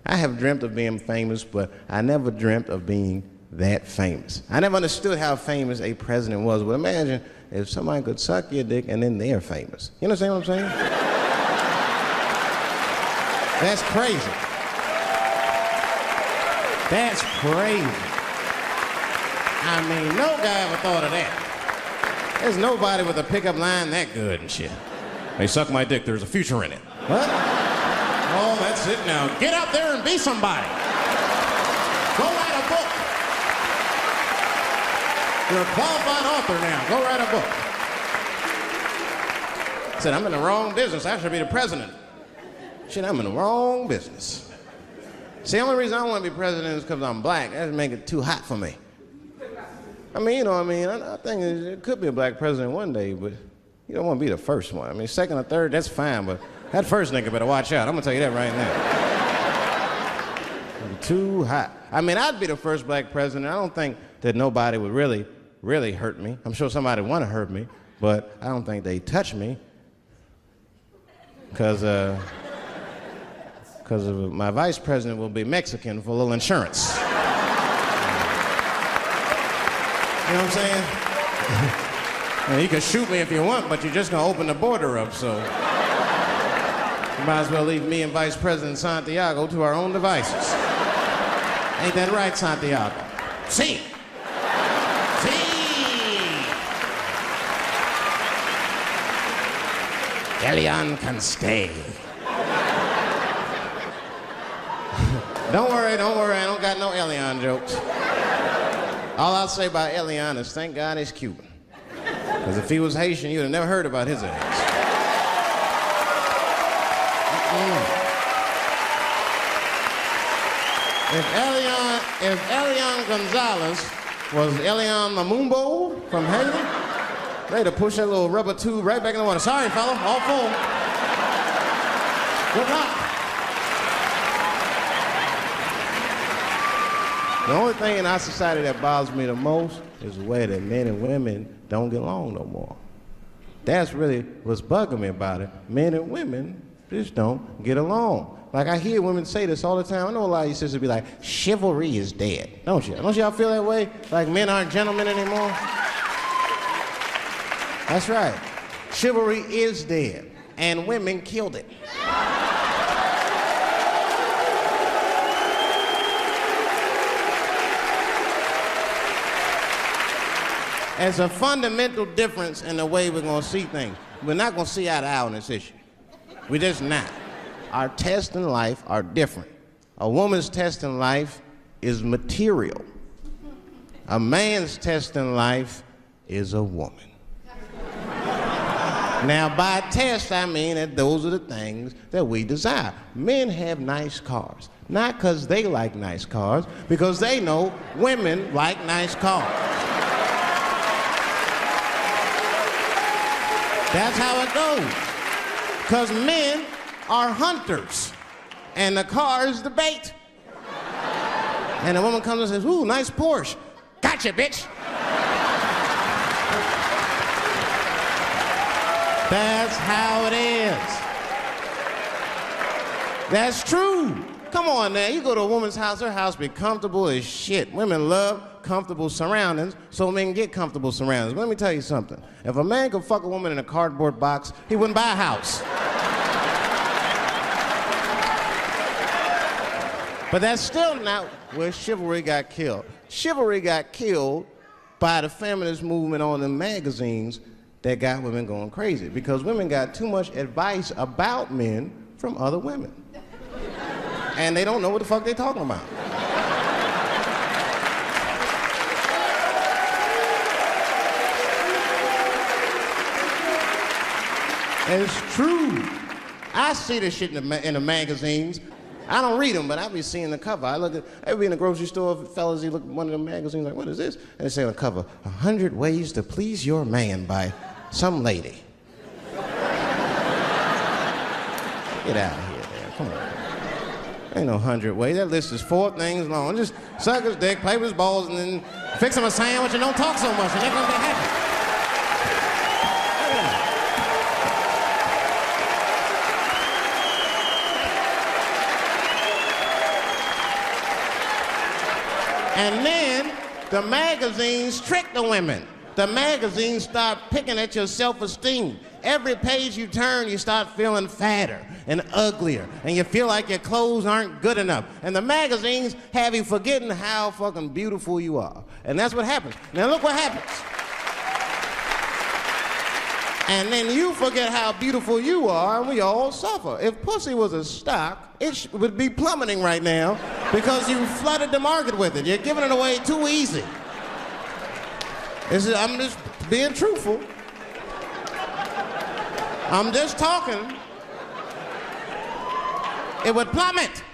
I have dreamt of being famous, but I never dreamt of being that famous. I never understood how famous a president was, but imagine if somebody could suck your dick and then they're famous. You understand what I'm saying? That's crazy. That's crazy. I mean, no guy ever thought of that. There's nobody with a pickup line that good and shit. They suck my dick, there's a future in it. What? Oh, that's it now. Get out there and be somebody. Go write a book. You're a qualified author now. Go write a book. I said, I'm in the wrong business. I should be the president. Shit, I'm in the wrong business. See, the only reason I want to be president is because I'm black. That would make it too hot for me. I mean, you know what I mean? I think it could be a black president one day, but you don't want to be the first one. I mean, second or third, that's fine, but that first nigga better watch out. I'm going to tell you that right now. It'd be too hot. I mean, I'd be the first black president. I don't think that nobody would really hurt me. I'm sure somebody would want to hurt me, but I don't think they'd touch me because my vice president will be Mexican for a little insurance. You know what I'm saying? You can shoot me if you want, but you're just gonna open the border up, so you might as well leave me and Vice President Santiago to our own devices. Ain't that right, Santiago? See. Elian can stay. Don't worry, I don't got no Elian jokes. All I'll say about Elian is thank God he's Cuban. Because if he was Haitian, you'd have never heard about his ass. If Elian Gonzalez was Elian Mamumbo from Haiti, they'd have pushed that little rubber tube right back in the water. Sorry, fella, all full. Good luck. The only thing in our society that bothers me the most is the way that men and women don't get along no more. That's really what's bugging me about it. Men and women just don't get along. Like, I hear women say this all the time. I know a lot of you sisters be like, chivalry is dead. Don't you? Don't y'all feel that way? Like men aren't gentlemen anymore? That's right. Chivalry is dead, and women killed it. There's a fundamental difference in the way we're gonna see things. We're not gonna see eye to eye on this issue. We're just not. Our tests in life are different. A woman's test in life is material. A man's test in life is a woman. Now, by test, I mean that those are the things that we desire. Men have nice cars, not because they like nice cars, because they know women like nice cars. That's how it goes. Because men are hunters, and the car is the bait. And a woman comes and says, ooh, nice Porsche. Gotcha, bitch. That's how it is. That's true. Come on now, you go to a woman's house, her house be comfortable as shit. Women love comfortable surroundings, so men get comfortable surroundings. But let me tell you something. If a man could fuck a woman in a cardboard box, he wouldn't buy a house. But that's still not where chivalry got killed. Chivalry got killed by the feminist movement on the magazines that got women going crazy, because women got too much advice about men from other women. And they don't know what the fuck they're talking about. It's true. I see this shit in the magazines. I don't read them, but I be seeing the cover. I be in the grocery store, fellas, you look at one of the magazines, like, what is this? And they say on the cover, 100 Ways to Please Your Man by some lady. Get out of here, man. Come on. Ain't no 100 ways. That list is 4 things long. Just suck his dick, play with his balls, and then fix him a sandwich and don't talk so much, and they're gonna be happy. And then the magazines trick the women. The magazines start picking at your self-esteem. Every page you turn, you start feeling fatter and uglier, and you feel like your clothes aren't good enough. And the magazines have you forgetting how fucking beautiful you are. And that's what happens. Now look what happens. And then you forget how beautiful you are, and we all suffer. If pussy was a stock, it would be plummeting right now because you flooded the market with it. You're giving it away too easy. I'm just being truthful. I'm just talking. It would plummet.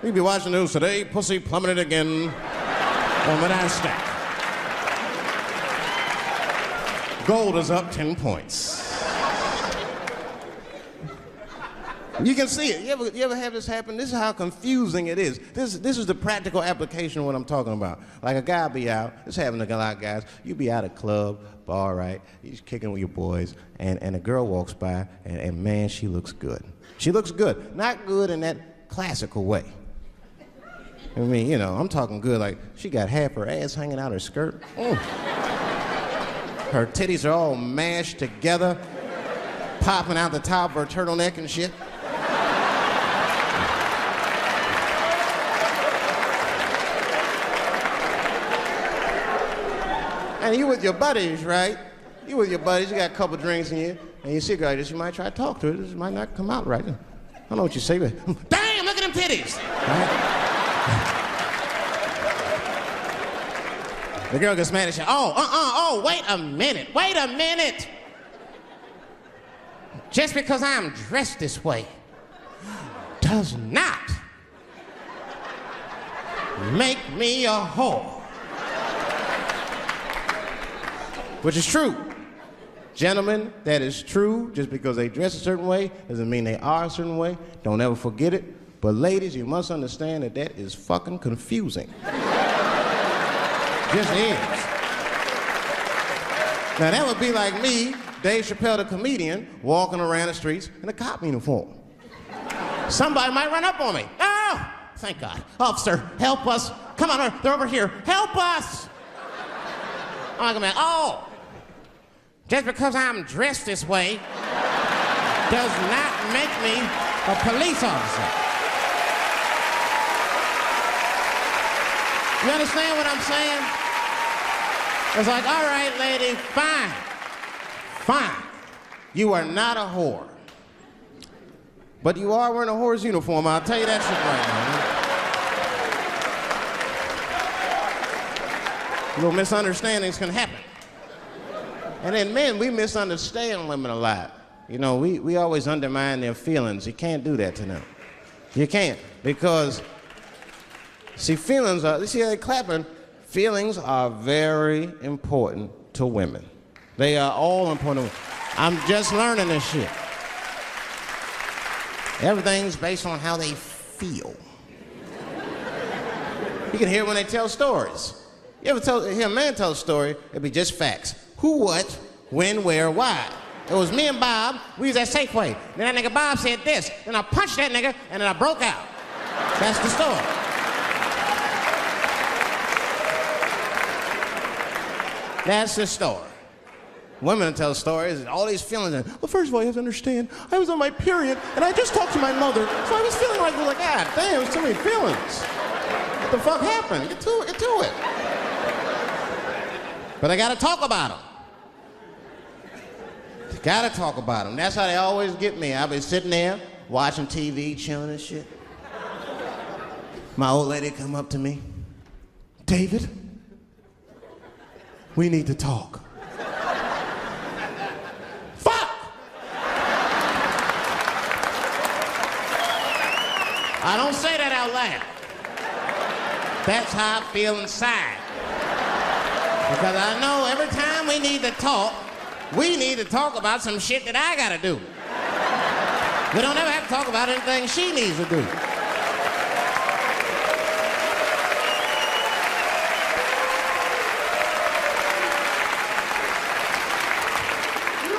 You'd be watching the news today, pussy plummeted again on the NASDAQ. Gold is up 10 points. You can see it. You ever have this happen? This is how confusing it is. This is the practical application of what I'm talking about. Like a guy be out, this happens to a lot of guys, you be out at a club, bar, right? You're kicking with your boys, and a girl walks by, and man, she looks good. She looks good. Not good in that classical way. I mean, you know, I'm talking good, like she got half her ass hanging out her skirt. Her titties are all mashed together, popping out the top of her turtleneck and shit. And you with your buddies, right? You with your buddies, you got a couple drinks in you, and you see a girl like this, you might try to talk to her. This might not come out right. I don't know what you say, but damn, look at them titties! Right? The girl gets mad at you. Oh, wait a minute. Just because I'm dressed this way does not make me a whore. Which is true. Gentlemen, that is true. Just because they dress a certain way doesn't mean they are a certain way. Don't ever forget it. But ladies, you must understand that that is fucking confusing. Just is. Now that would be like me, Dave Chappelle the comedian, walking around the streets in a cop uniform. Somebody might run up on me. Oh, thank God. Officer, help us. Come on, they're over here. Help us. I'm like, oh, just because I'm dressed this way does not make me a police officer. You understand what I'm saying? It's like, all right, lady, fine. Fine. You are not a whore. But you are wearing a whore's uniform, I'll tell you that shit right now. Little misunderstandings can happen. And then men, we misunderstand women a lot. You know, we always undermine their feelings. You can't do that to them. You can't, because, see, feelings are, you see how they're clapping? Feelings are very important to women. They are all important to women. I'm just learning this shit. Everything's based on how they feel. You can hear when they tell stories. You ever hear a man tell a story, it'd be just facts. Who, what, when, where, why. It was me and Bob, we was at Safeway. Then that nigga Bob said this, then I punched that nigga, and then I broke out. That's the story. That's the story. Women tell stories, all these feelings. And, well, first of all, you have to understand, I was on my period, and I just talked to my mother, so I was feeling like, God damn, there's too many feelings. What the fuck happened? Get to it. But I gotta talk about them. Gotta talk about them. That's how they always get me. I'll be sitting there, watching TV, chilling and shit. My old lady come up to me. David, we need to talk. I don't say that out loud. That's how I feel inside. Because I know every time we need to talk about some shit that I gotta do. We don't ever have to talk about anything she needs to do.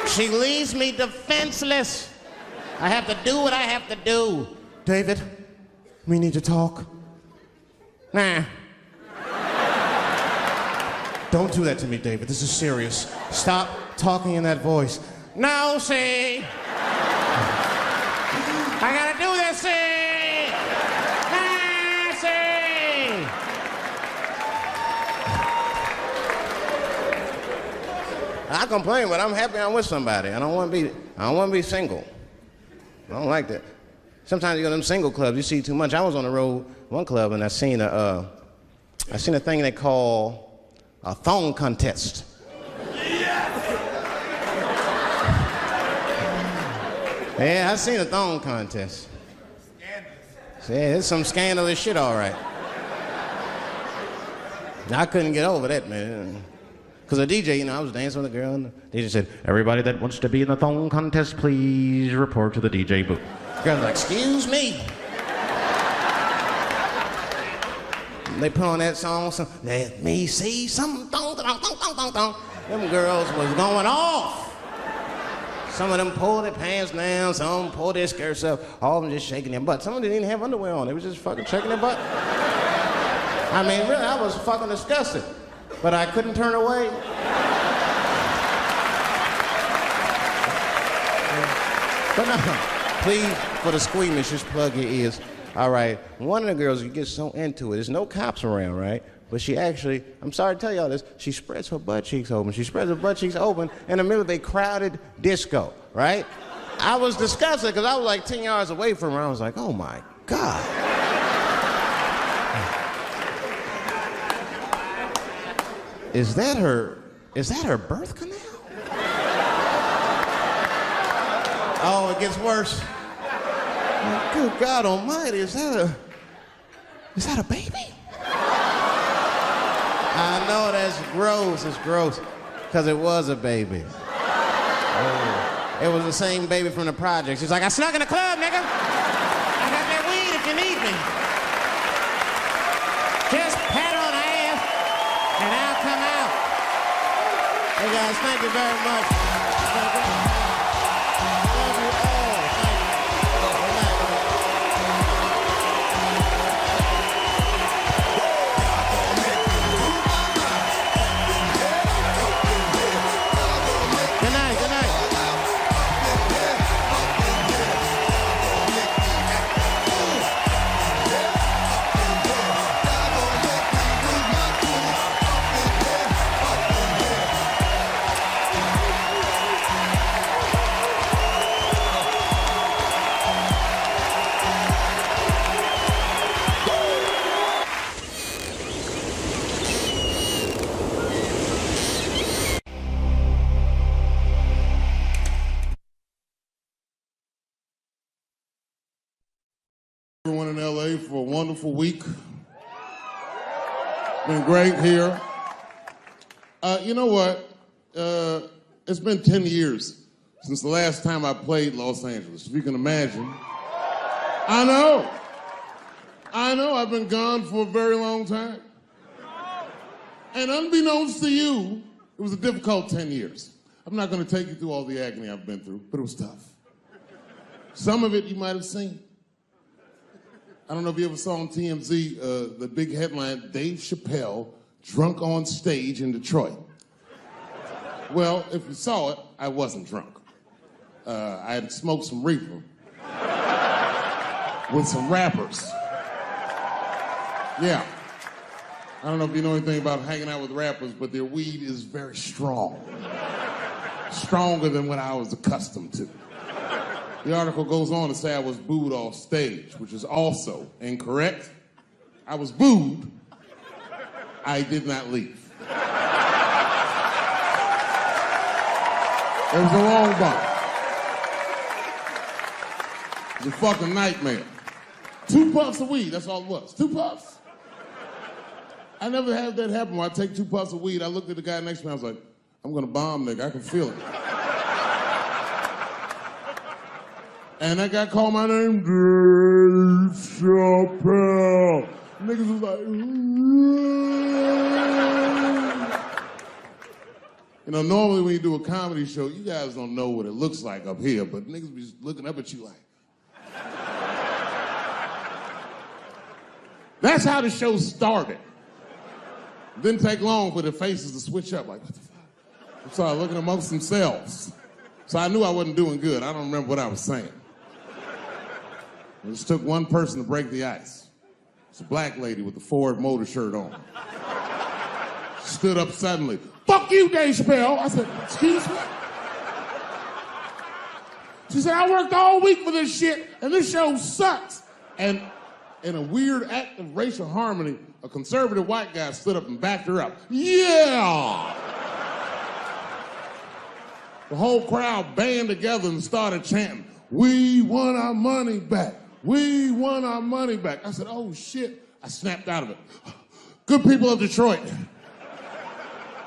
She leaves me defenseless. I have to do what I have to do. David, we need to talk. Nah. Don't do that to me, David. This is serious. Stop talking in that voice. No, see. I gotta do this, see. Nah, see. I complain, but I'm happy I'm with somebody. I don't want to be single. I don't like that. Sometimes you go to them single clubs, you see too much. I was on the road, one club, and I seen a thing they call a thong contest. Yeah, I seen a thong contest. Scandalous. Yeah, it's some scandalous shit, all right. I couldn't get over that, man. Because the DJ, I was dancing with a girl, and the DJ said, everybody that wants to be in the thong contest, please report to the DJ booth. The girl's like, excuse me. They put on that song, let me see some thong, thong, thong, thong, thong, thong. Them girls was going off. Some of them pulled their pants down, some of them pulled their skirts up, all of them just shaking their butt. Some of them didn't even have underwear on, they was just fucking shaking their butt. I mean, really, I was fucking disgusted. But I couldn't turn away. But no, please, for the squeamish, just plug your ears. All right, one of the girls, you get so into it, there's no cops around, right? But she actually, I'm sorry to tell y'all this, she spreads her butt cheeks open. She spreads her butt cheeks open in the middle of a crowded disco, right? I was disgusted because I was like 10 yards away from her. I was like, oh my God. Is that her birth canal? Oh, it gets worse. Good God Almighty, is that a baby? it's gross. It's gross. Because it was a baby. It was the same baby from the project. She's like, I snuck in the club, nigga. I got that weed if you need me. Just pat on the ass, and I'll come out. Hey, guys, thank you very much. Thank you. Love you all. Thank you. Good night. Good night, good night. Everyone in LA for a wonderful week. Been great here. You know what? It's been 10 years since the last time I played Los Angeles, if you can imagine. I know, I've been gone for a very long time. And unbeknownst to you, it was a difficult 10 years. I'm not gonna take you through all the agony I've been through, but it was tough. Some of it you might have seen. I don't know if you ever saw on TMZ the big headline, Dave Chappelle drunk on stage in Detroit. Well, if you saw it, I wasn't drunk. I had smoked some reefer with some rappers. Yeah. I don't know if you know anything about hanging out with rappers, but their weed is very strong. Stronger than what I was accustomed to. The article goes on to say I was booed off stage, which is also incorrect. I was booed. I did not leave. It was a long bump. It was a fucking nightmare. 2 puffs of weed, that's all it was. 2 puffs. I never had that happen where I take 2 puffs of weed. I looked at the guy next to me, I was like, I'm gonna bomb, nigga, I can feel it. And that guy called my name, Dave Chappelle. Niggas was like, you know, normally when you do a comedy show, you guys don't know what it looks like up here, but niggas be looking up at you like. That's how the show started. Didn't take long for the faces to switch up, like, what the fuck? They started looking amongst themselves. So I knew I wasn't doing good. I don't remember what I was saying. It just took one person to break the ice. It's a black lady with a Ford Motor shirt on. Stood up suddenly. Fuck you, Dave Chappelle. I said, excuse me? She said, I worked all week for this shit, and this show sucks. And in a weird act of racial harmony, a conservative white guy stood up and backed her up. Yeah! The whole crowd band together and started chanting, we want our money back. We want our money back. I said, oh shit. I snapped out of it. Good people of Detroit,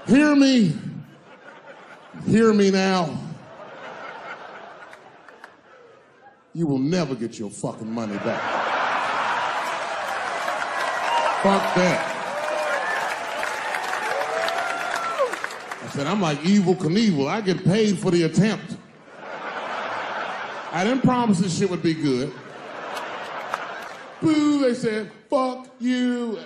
hear me now. You will never get your fucking money back. Fuck that. I said, I'm like Evel Knievel. I get paid for the attempt. I didn't promise this shit would be good. Boo, they said, fuck you.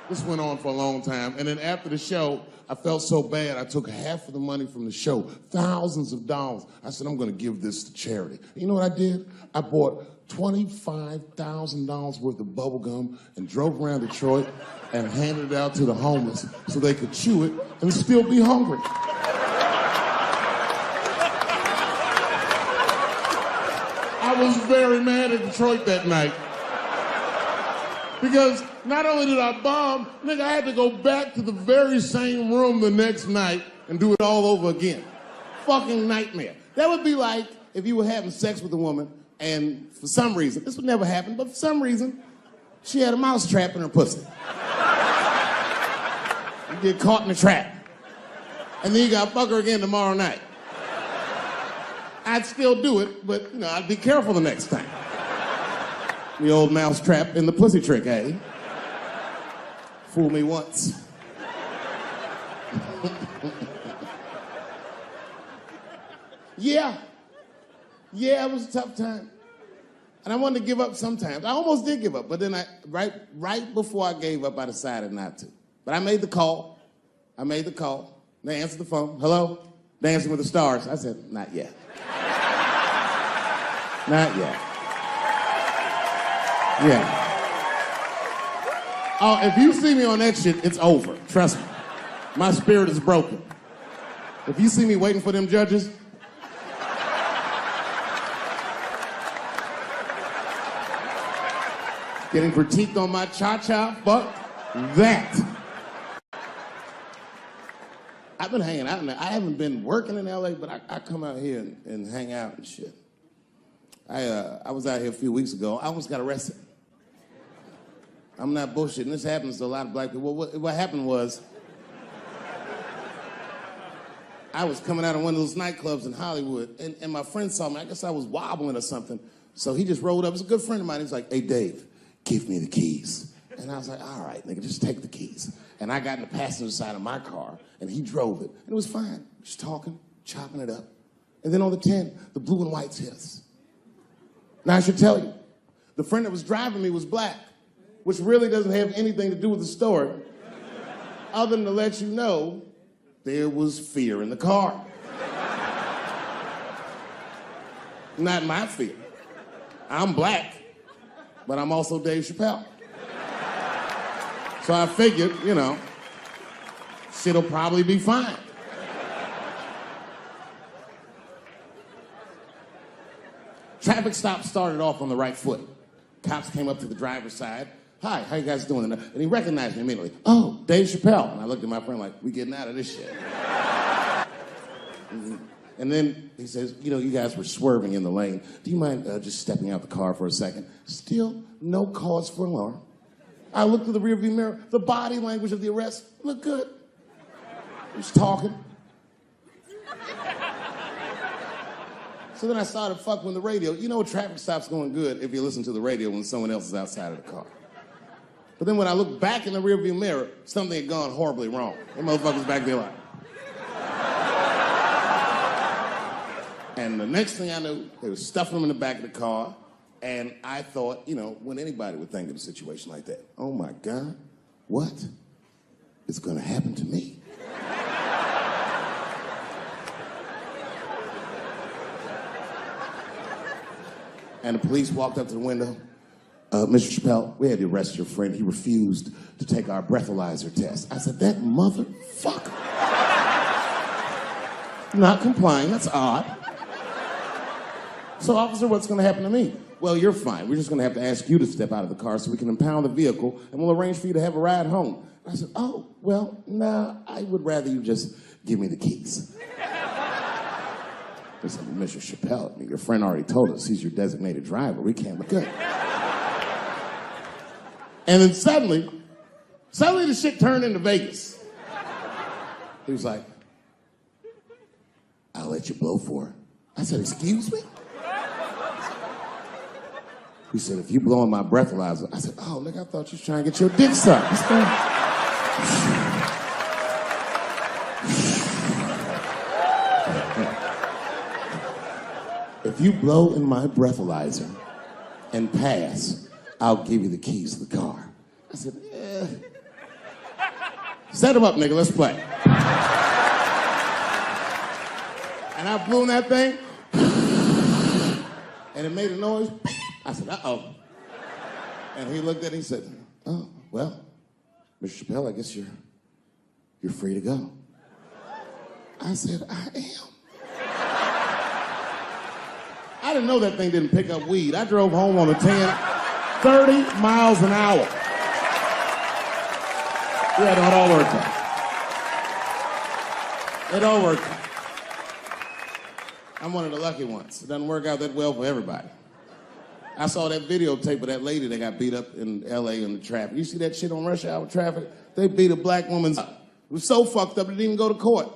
This went on for a long time. And then after the show, I felt so bad, I took half of the money from the show, thousands of dollars. I said, I'm gonna give this to charity. You know what I did? I bought $25,000 worth of bubble gum and drove around Detroit and handed it out to the homeless so they could chew it and still be hungry. I was very mad at Detroit that night. Because not only did I bomb, nigga, I had to go back to the very same room the next night and do it all over again. Fucking nightmare. That would be like if you were having sex with a woman and for some reason, this would never happen, but for some reason, she had a mouse trap in her pussy. You get caught in the trap. And then you got to fuck her again tomorrow night. I'd still do it, but, you know, I'd be careful the next time. The old mouse trap in the pussy trick, eh? Fool me once. Yeah, it was a tough time. And I wanted to give up sometimes. I almost did give up, but then right before I gave up, I decided not to. But I made the call. They answered the phone. Hello? Dancing with the Stars. I said, not yet. Not yet. Yeah. Oh, if you see me on that shit, it's over. Trust me. My spirit is broken. If you see me waiting for them judges, getting critiqued on my cha-cha, fuck that. I've been hanging out in there. I haven't been working in LA, but I come out here and hang out and shit. I was out here a few weeks ago. I almost got arrested. I'm not bullshitting. This happens to a lot of black people. What happened was, I was coming out of one of those nightclubs in Hollywood, and my friend saw me. I guess I was wobbling or something. So he just rolled up. It's a good friend of mine. He's like, hey, Dave, give me the keys. And I was like, all right, nigga, just take the keys. And I got in the passenger side of my car, and he drove it. And it was fine. Just talking, chopping it up. And then on the 10, the blue and whites hit us. Now, I should tell you, the friend that was driving me was black, which really doesn't have anything to do with the story, other than to let you know there was fear in the car. Not my fear. I'm black, but I'm also Dave Chappelle. So I figured, you know, shit'll probably be fine. Traffic stop started off on the right foot. Cops came up to the driver's side. Hi, how you guys doing? And he recognized me immediately. Oh, Dave Chappelle. And I looked at my friend like, we getting out of this shit. And then he says, you know, you guys were swerving in the lane. Do you mind just stepping out the car for a second? Still no cause for alarm. I looked through the rearview mirror. The body language of the arrest looked good. He was talking. So then I started fucking with the radio. You know, traffic stop's going good if you listen to the radio when someone else is outside of the car. But then when I looked back in the rearview mirror, something had gone horribly wrong. Them motherfuckers back there like. And the next thing I knew, they were stuffing them in the back of the car. And I thought, you know, when anybody would think of a situation like that, oh my God, what is going to happen to me? And the police walked up to the window. Mr. Chappelle, we had to arrest your friend. He refused to take our breathalyzer test. I said, that motherfucker. Not complying, that's odd. So, officer, what's going to happen to me? Well, you're fine. We're just going to have to ask you to step out of the car so we can impound the vehicle, and we'll arrange for you to have a ride home. I said, oh, well, nah, I would rather you just give me the keys. I said, Mr. Chappelle, your friend already told us he's your designated driver. We can't look good. And then suddenly the shit turned into Vegas. He was like, I'll let you blow for it. I said, excuse me? He said, if you blow on my breathalyzer. I said, oh, nigga, I thought you was trying to get your dick sucked. If you blow in my breathalyzer and pass, I'll give you the keys to the car. I said, Set him up, nigga, let's play. And I blew in that thing, and it made a noise. I said, uh-oh. And he looked at it and he said, oh, well, Mr. Chappelle, I guess you're free to go. I said, I am. I didn't know that thing didn't pick up weed. I drove home on the 10, 30 miles an hour. Yeah, no, it all worked out. It all worked out. I'm one of the lucky ones. It doesn't work out that well for everybody. I saw that videotape of that lady that got beat up in L.A. in the traffic. You see that shit on rush hour traffic? They beat a black woman's up. It was so fucked up it didn't even go to court.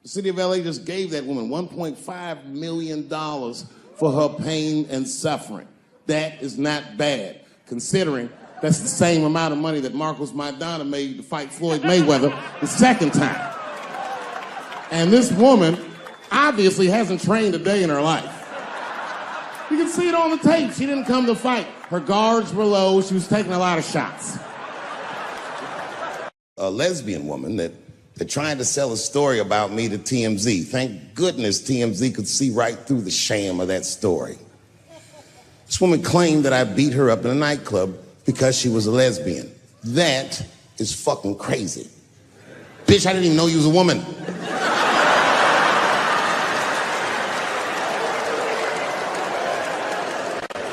The city of LA just gave that woman $1.5 million for her pain and suffering. That is not bad, considering that's the same amount of money that Marcos Maidana made to fight Floyd Mayweather the second time. And this woman obviously hasn't trained a day in her life. You can see it on the tape. She didn't come to fight. Her guards were low. She was taking a lot of shots. A lesbian woman that tried to sell a story about me to TMZ. Thank goodness TMZ could see right through the sham of that story. This woman claimed that I beat her up in a nightclub because she was a lesbian. That is fucking crazy. Bitch, I didn't even know you was a woman.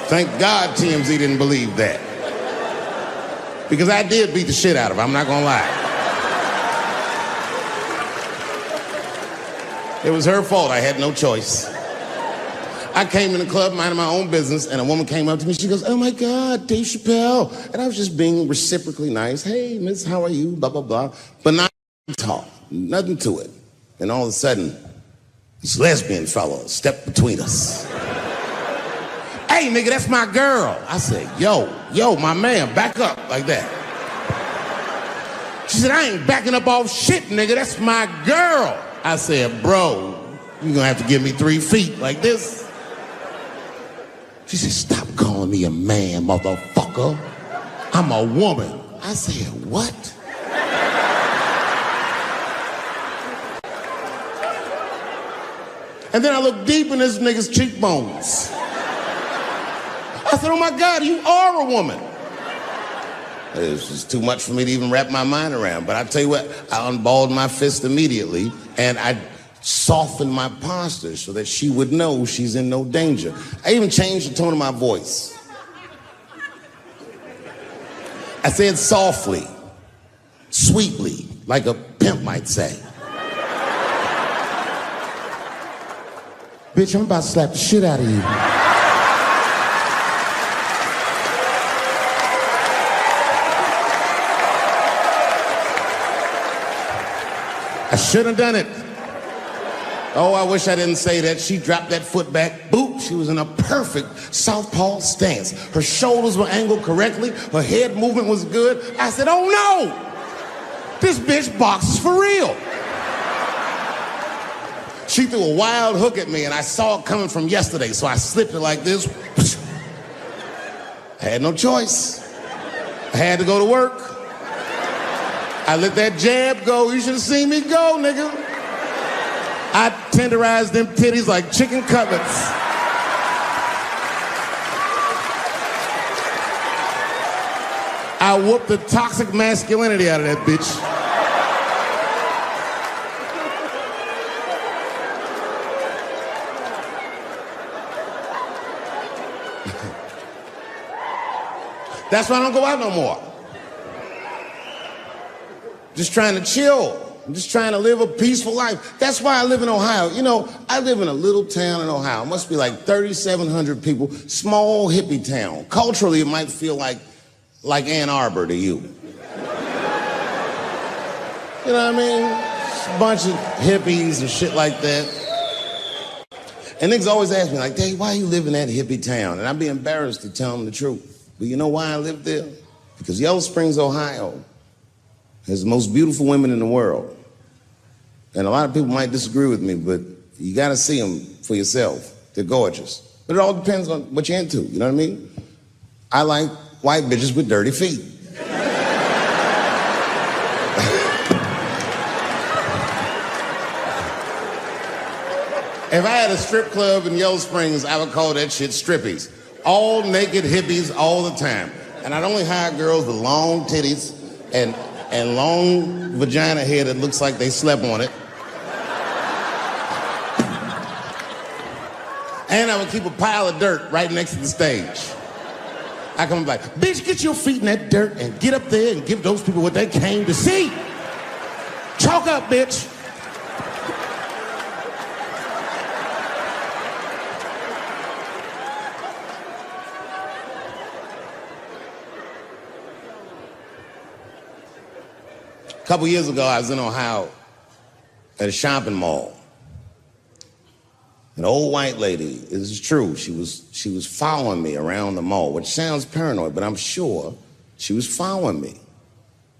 Thank God TMZ didn't believe that. Because I did beat the shit out of her, I'm not gonna lie. It was her fault, I had no choice. I came in the club minding my own business, and a woman came up to me, she goes, "Oh my God, Dave Chappelle." And I was just being reciprocally nice. "Hey, miss, how are you?" Blah, blah, blah. But not talk, nothing to it. And all of a sudden, this lesbian fellow stepped between us. "Hey, nigga, that's my girl." I said, yo, my man, back up, like that. She said, "I ain't backing up off shit, nigga, that's my girl." I said, "Bro, you're gonna have to give me 3 feet like this." She said, "Stop calling me a man, motherfucker. I'm a woman." I said, "What?" And then I looked deep in this nigga's cheekbones. I said, "Oh my God, you are a woman." It was just too much for me to even wrap my mind around. But I tell you what, I unballed my fist immediately, and I softened my posture so that she would know she's in no danger. I even changed the tone of my voice. I said softly, sweetly, like a pimp might say. "Bitch, I'm about to slap the shit out of you." I should have done it. Oh, I wish I didn't say that. She dropped that foot back. Boop. She was in a perfect southpaw stance. Her shoulders were angled correctly. Her head movement was good. I said, "Oh no! This bitch boxes for real." She threw a wild hook at me, and I saw it coming from yesterday, so I slipped it like this. I had no choice. I had to go to work. I let that jab go. You should have seen me go, nigga. I tenderized them titties like chicken cutlets. I whooped the toxic masculinity out of that bitch. That's why I don't go out no more. Just trying to chill. I'm just trying to live a peaceful life. That's why I live in Ohio. You know, I live in a little town in Ohio. It must be like 3,700 people. Small hippie town. Culturally, it might feel like Ann Arbor to you. You know what I mean? Just a bunch of hippies and shit like that. And niggas always ask me, like, "Dave, why you live in that hippie town?" And I'd be embarrassed to tell them the truth. But you know why I live there? Because Yellow Springs, Ohio has the most beautiful women in the world. And a lot of people might disagree with me, but you gotta see them for yourself. They're gorgeous. But it all depends on what you're into, you know what I mean? I like white bitches with dirty feet. If I had a strip club in Yellow Springs, I would call that shit strippies. All naked hippies all the time. And I'd only hire girls with long titties and long vagina hair that looks like they slept on it. And I would keep a pile of dirt right next to the stage. I come like, "Bitch, get your feet in that dirt and get up there and give those people what they came to see. Chalk up, bitch." A couple years ago, I was in Ohio at a shopping mall. An old white lady, this is true, she was following me around the mall, which sounds paranoid, but I'm sure she was following me.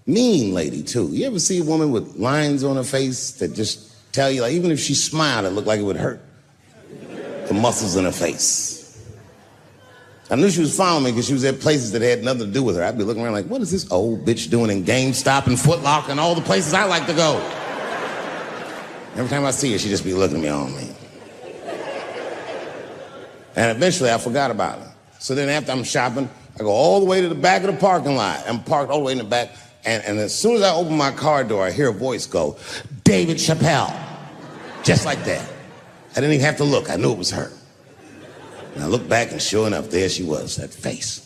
Mean lady, too. You ever see a woman with lines on her face that just tell you, like, even if she smiled, it looked like it would hurt the muscles in her face? I knew she was following me because she was at places that had nothing to do with her. I'd be looking around like, what is this old bitch doing in GameStop and Foot Locker and all the places I like to go? Every time I see her, she'd just be looking at me on me. And eventually, I forgot about her. So then after I'm shopping, I go all the way to the back of the parking lot. I'm parked all the way in the back. And as soon as I open my car door, I hear a voice go, David Chappelle. Just like that. I didn't even have to look. I knew it was her. And I looked back, and sure enough, there she was, that face.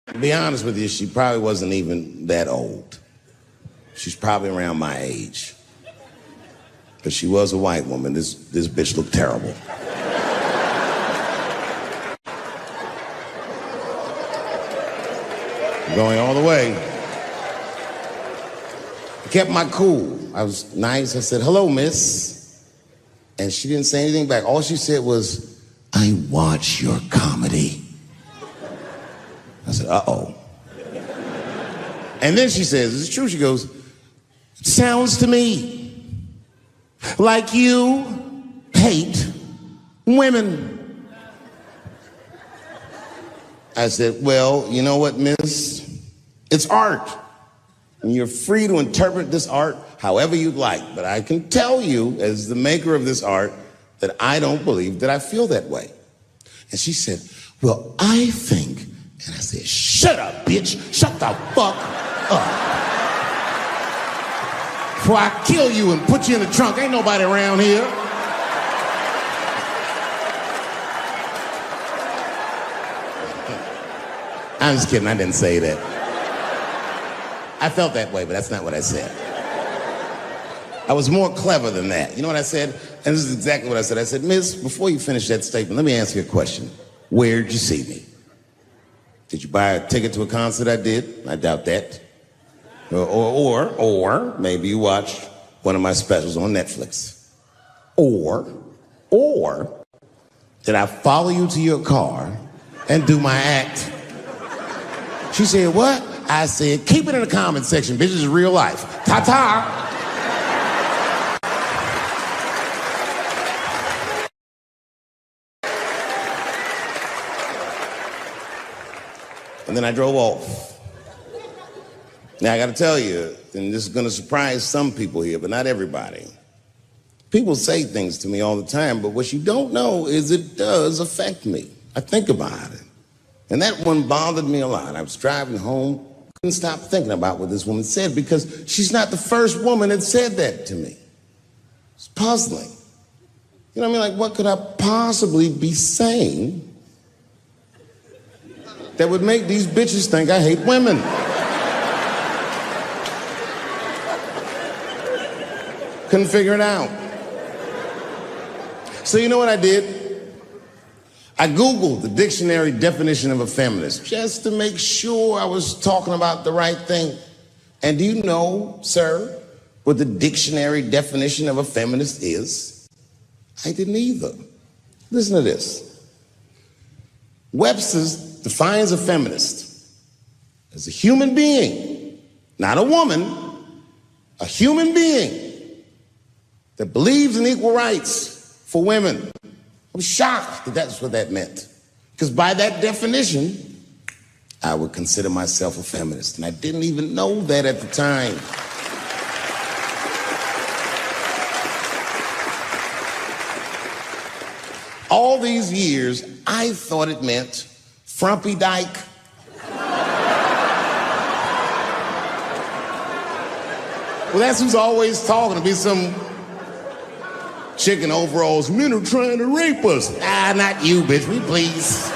To be honest with you, she probably wasn't even that old. She's probably around my age. But she was a white woman. This bitch looked terrible. Going all the way. I kept my cool. I was nice. I said, hello, miss. And she didn't say anything back. All she said was, I watch your comedy. I said, uh-oh. And then she says, it's true. She goes, it sounds to me like you hate women. I said, well, you know what, miss? It's art. And you're free to interpret this art however you'd like. But I can tell you, as the maker of this art, that I don't believe that I feel that way. And she said, well, I think. And I said, shut up, bitch. Shut the fuck up. Before I kill you and put you in the trunk. Ain't nobody around here. I'm just kidding, I didn't say that. I felt that way, but that's not what I said. I was more clever than that. You know what I said? And this is exactly what I said. I said, miss, before you finish that statement, let me ask you a question. Where'd you see me? Did you buy a ticket to a concert I did? I doubt that. Or maybe you watched one of my specials on Netflix. Or did I follow you to your car and do my act? She said, what? I said, keep it in the comment section, bitch. This is real life. Ta-ta. And then I drove off. Now, I got to tell you, and this is going to surprise some people here, but not everybody. People say things to me all the time, but what you don't know is it does affect me. I think about it. And that one bothered me a lot. I was driving home, couldn't stop thinking about what this woman said because she's not the first woman that said that to me. It's puzzling. You know what I mean? Like, what could I possibly be saying that would make these bitches think I hate women? Couldn't figure it out. So you know what I did? I Googled the dictionary definition of a feminist just to make sure I was talking about the right thing. And do you know, sir, what the dictionary definition of a feminist is? I didn't either. Listen to this. Webster's defines a feminist as a human being, not a woman, a human being that believes in equal rights for women. I was shocked that that's what that meant. Because by that definition, I would consider myself a feminist. And I didn't even know that at the time. All these years, I thought it meant frumpy dyke. Well, that's who's always talking, to be some chick in overalls. Men are trying to rape us. Ah, not you, bitch. We please.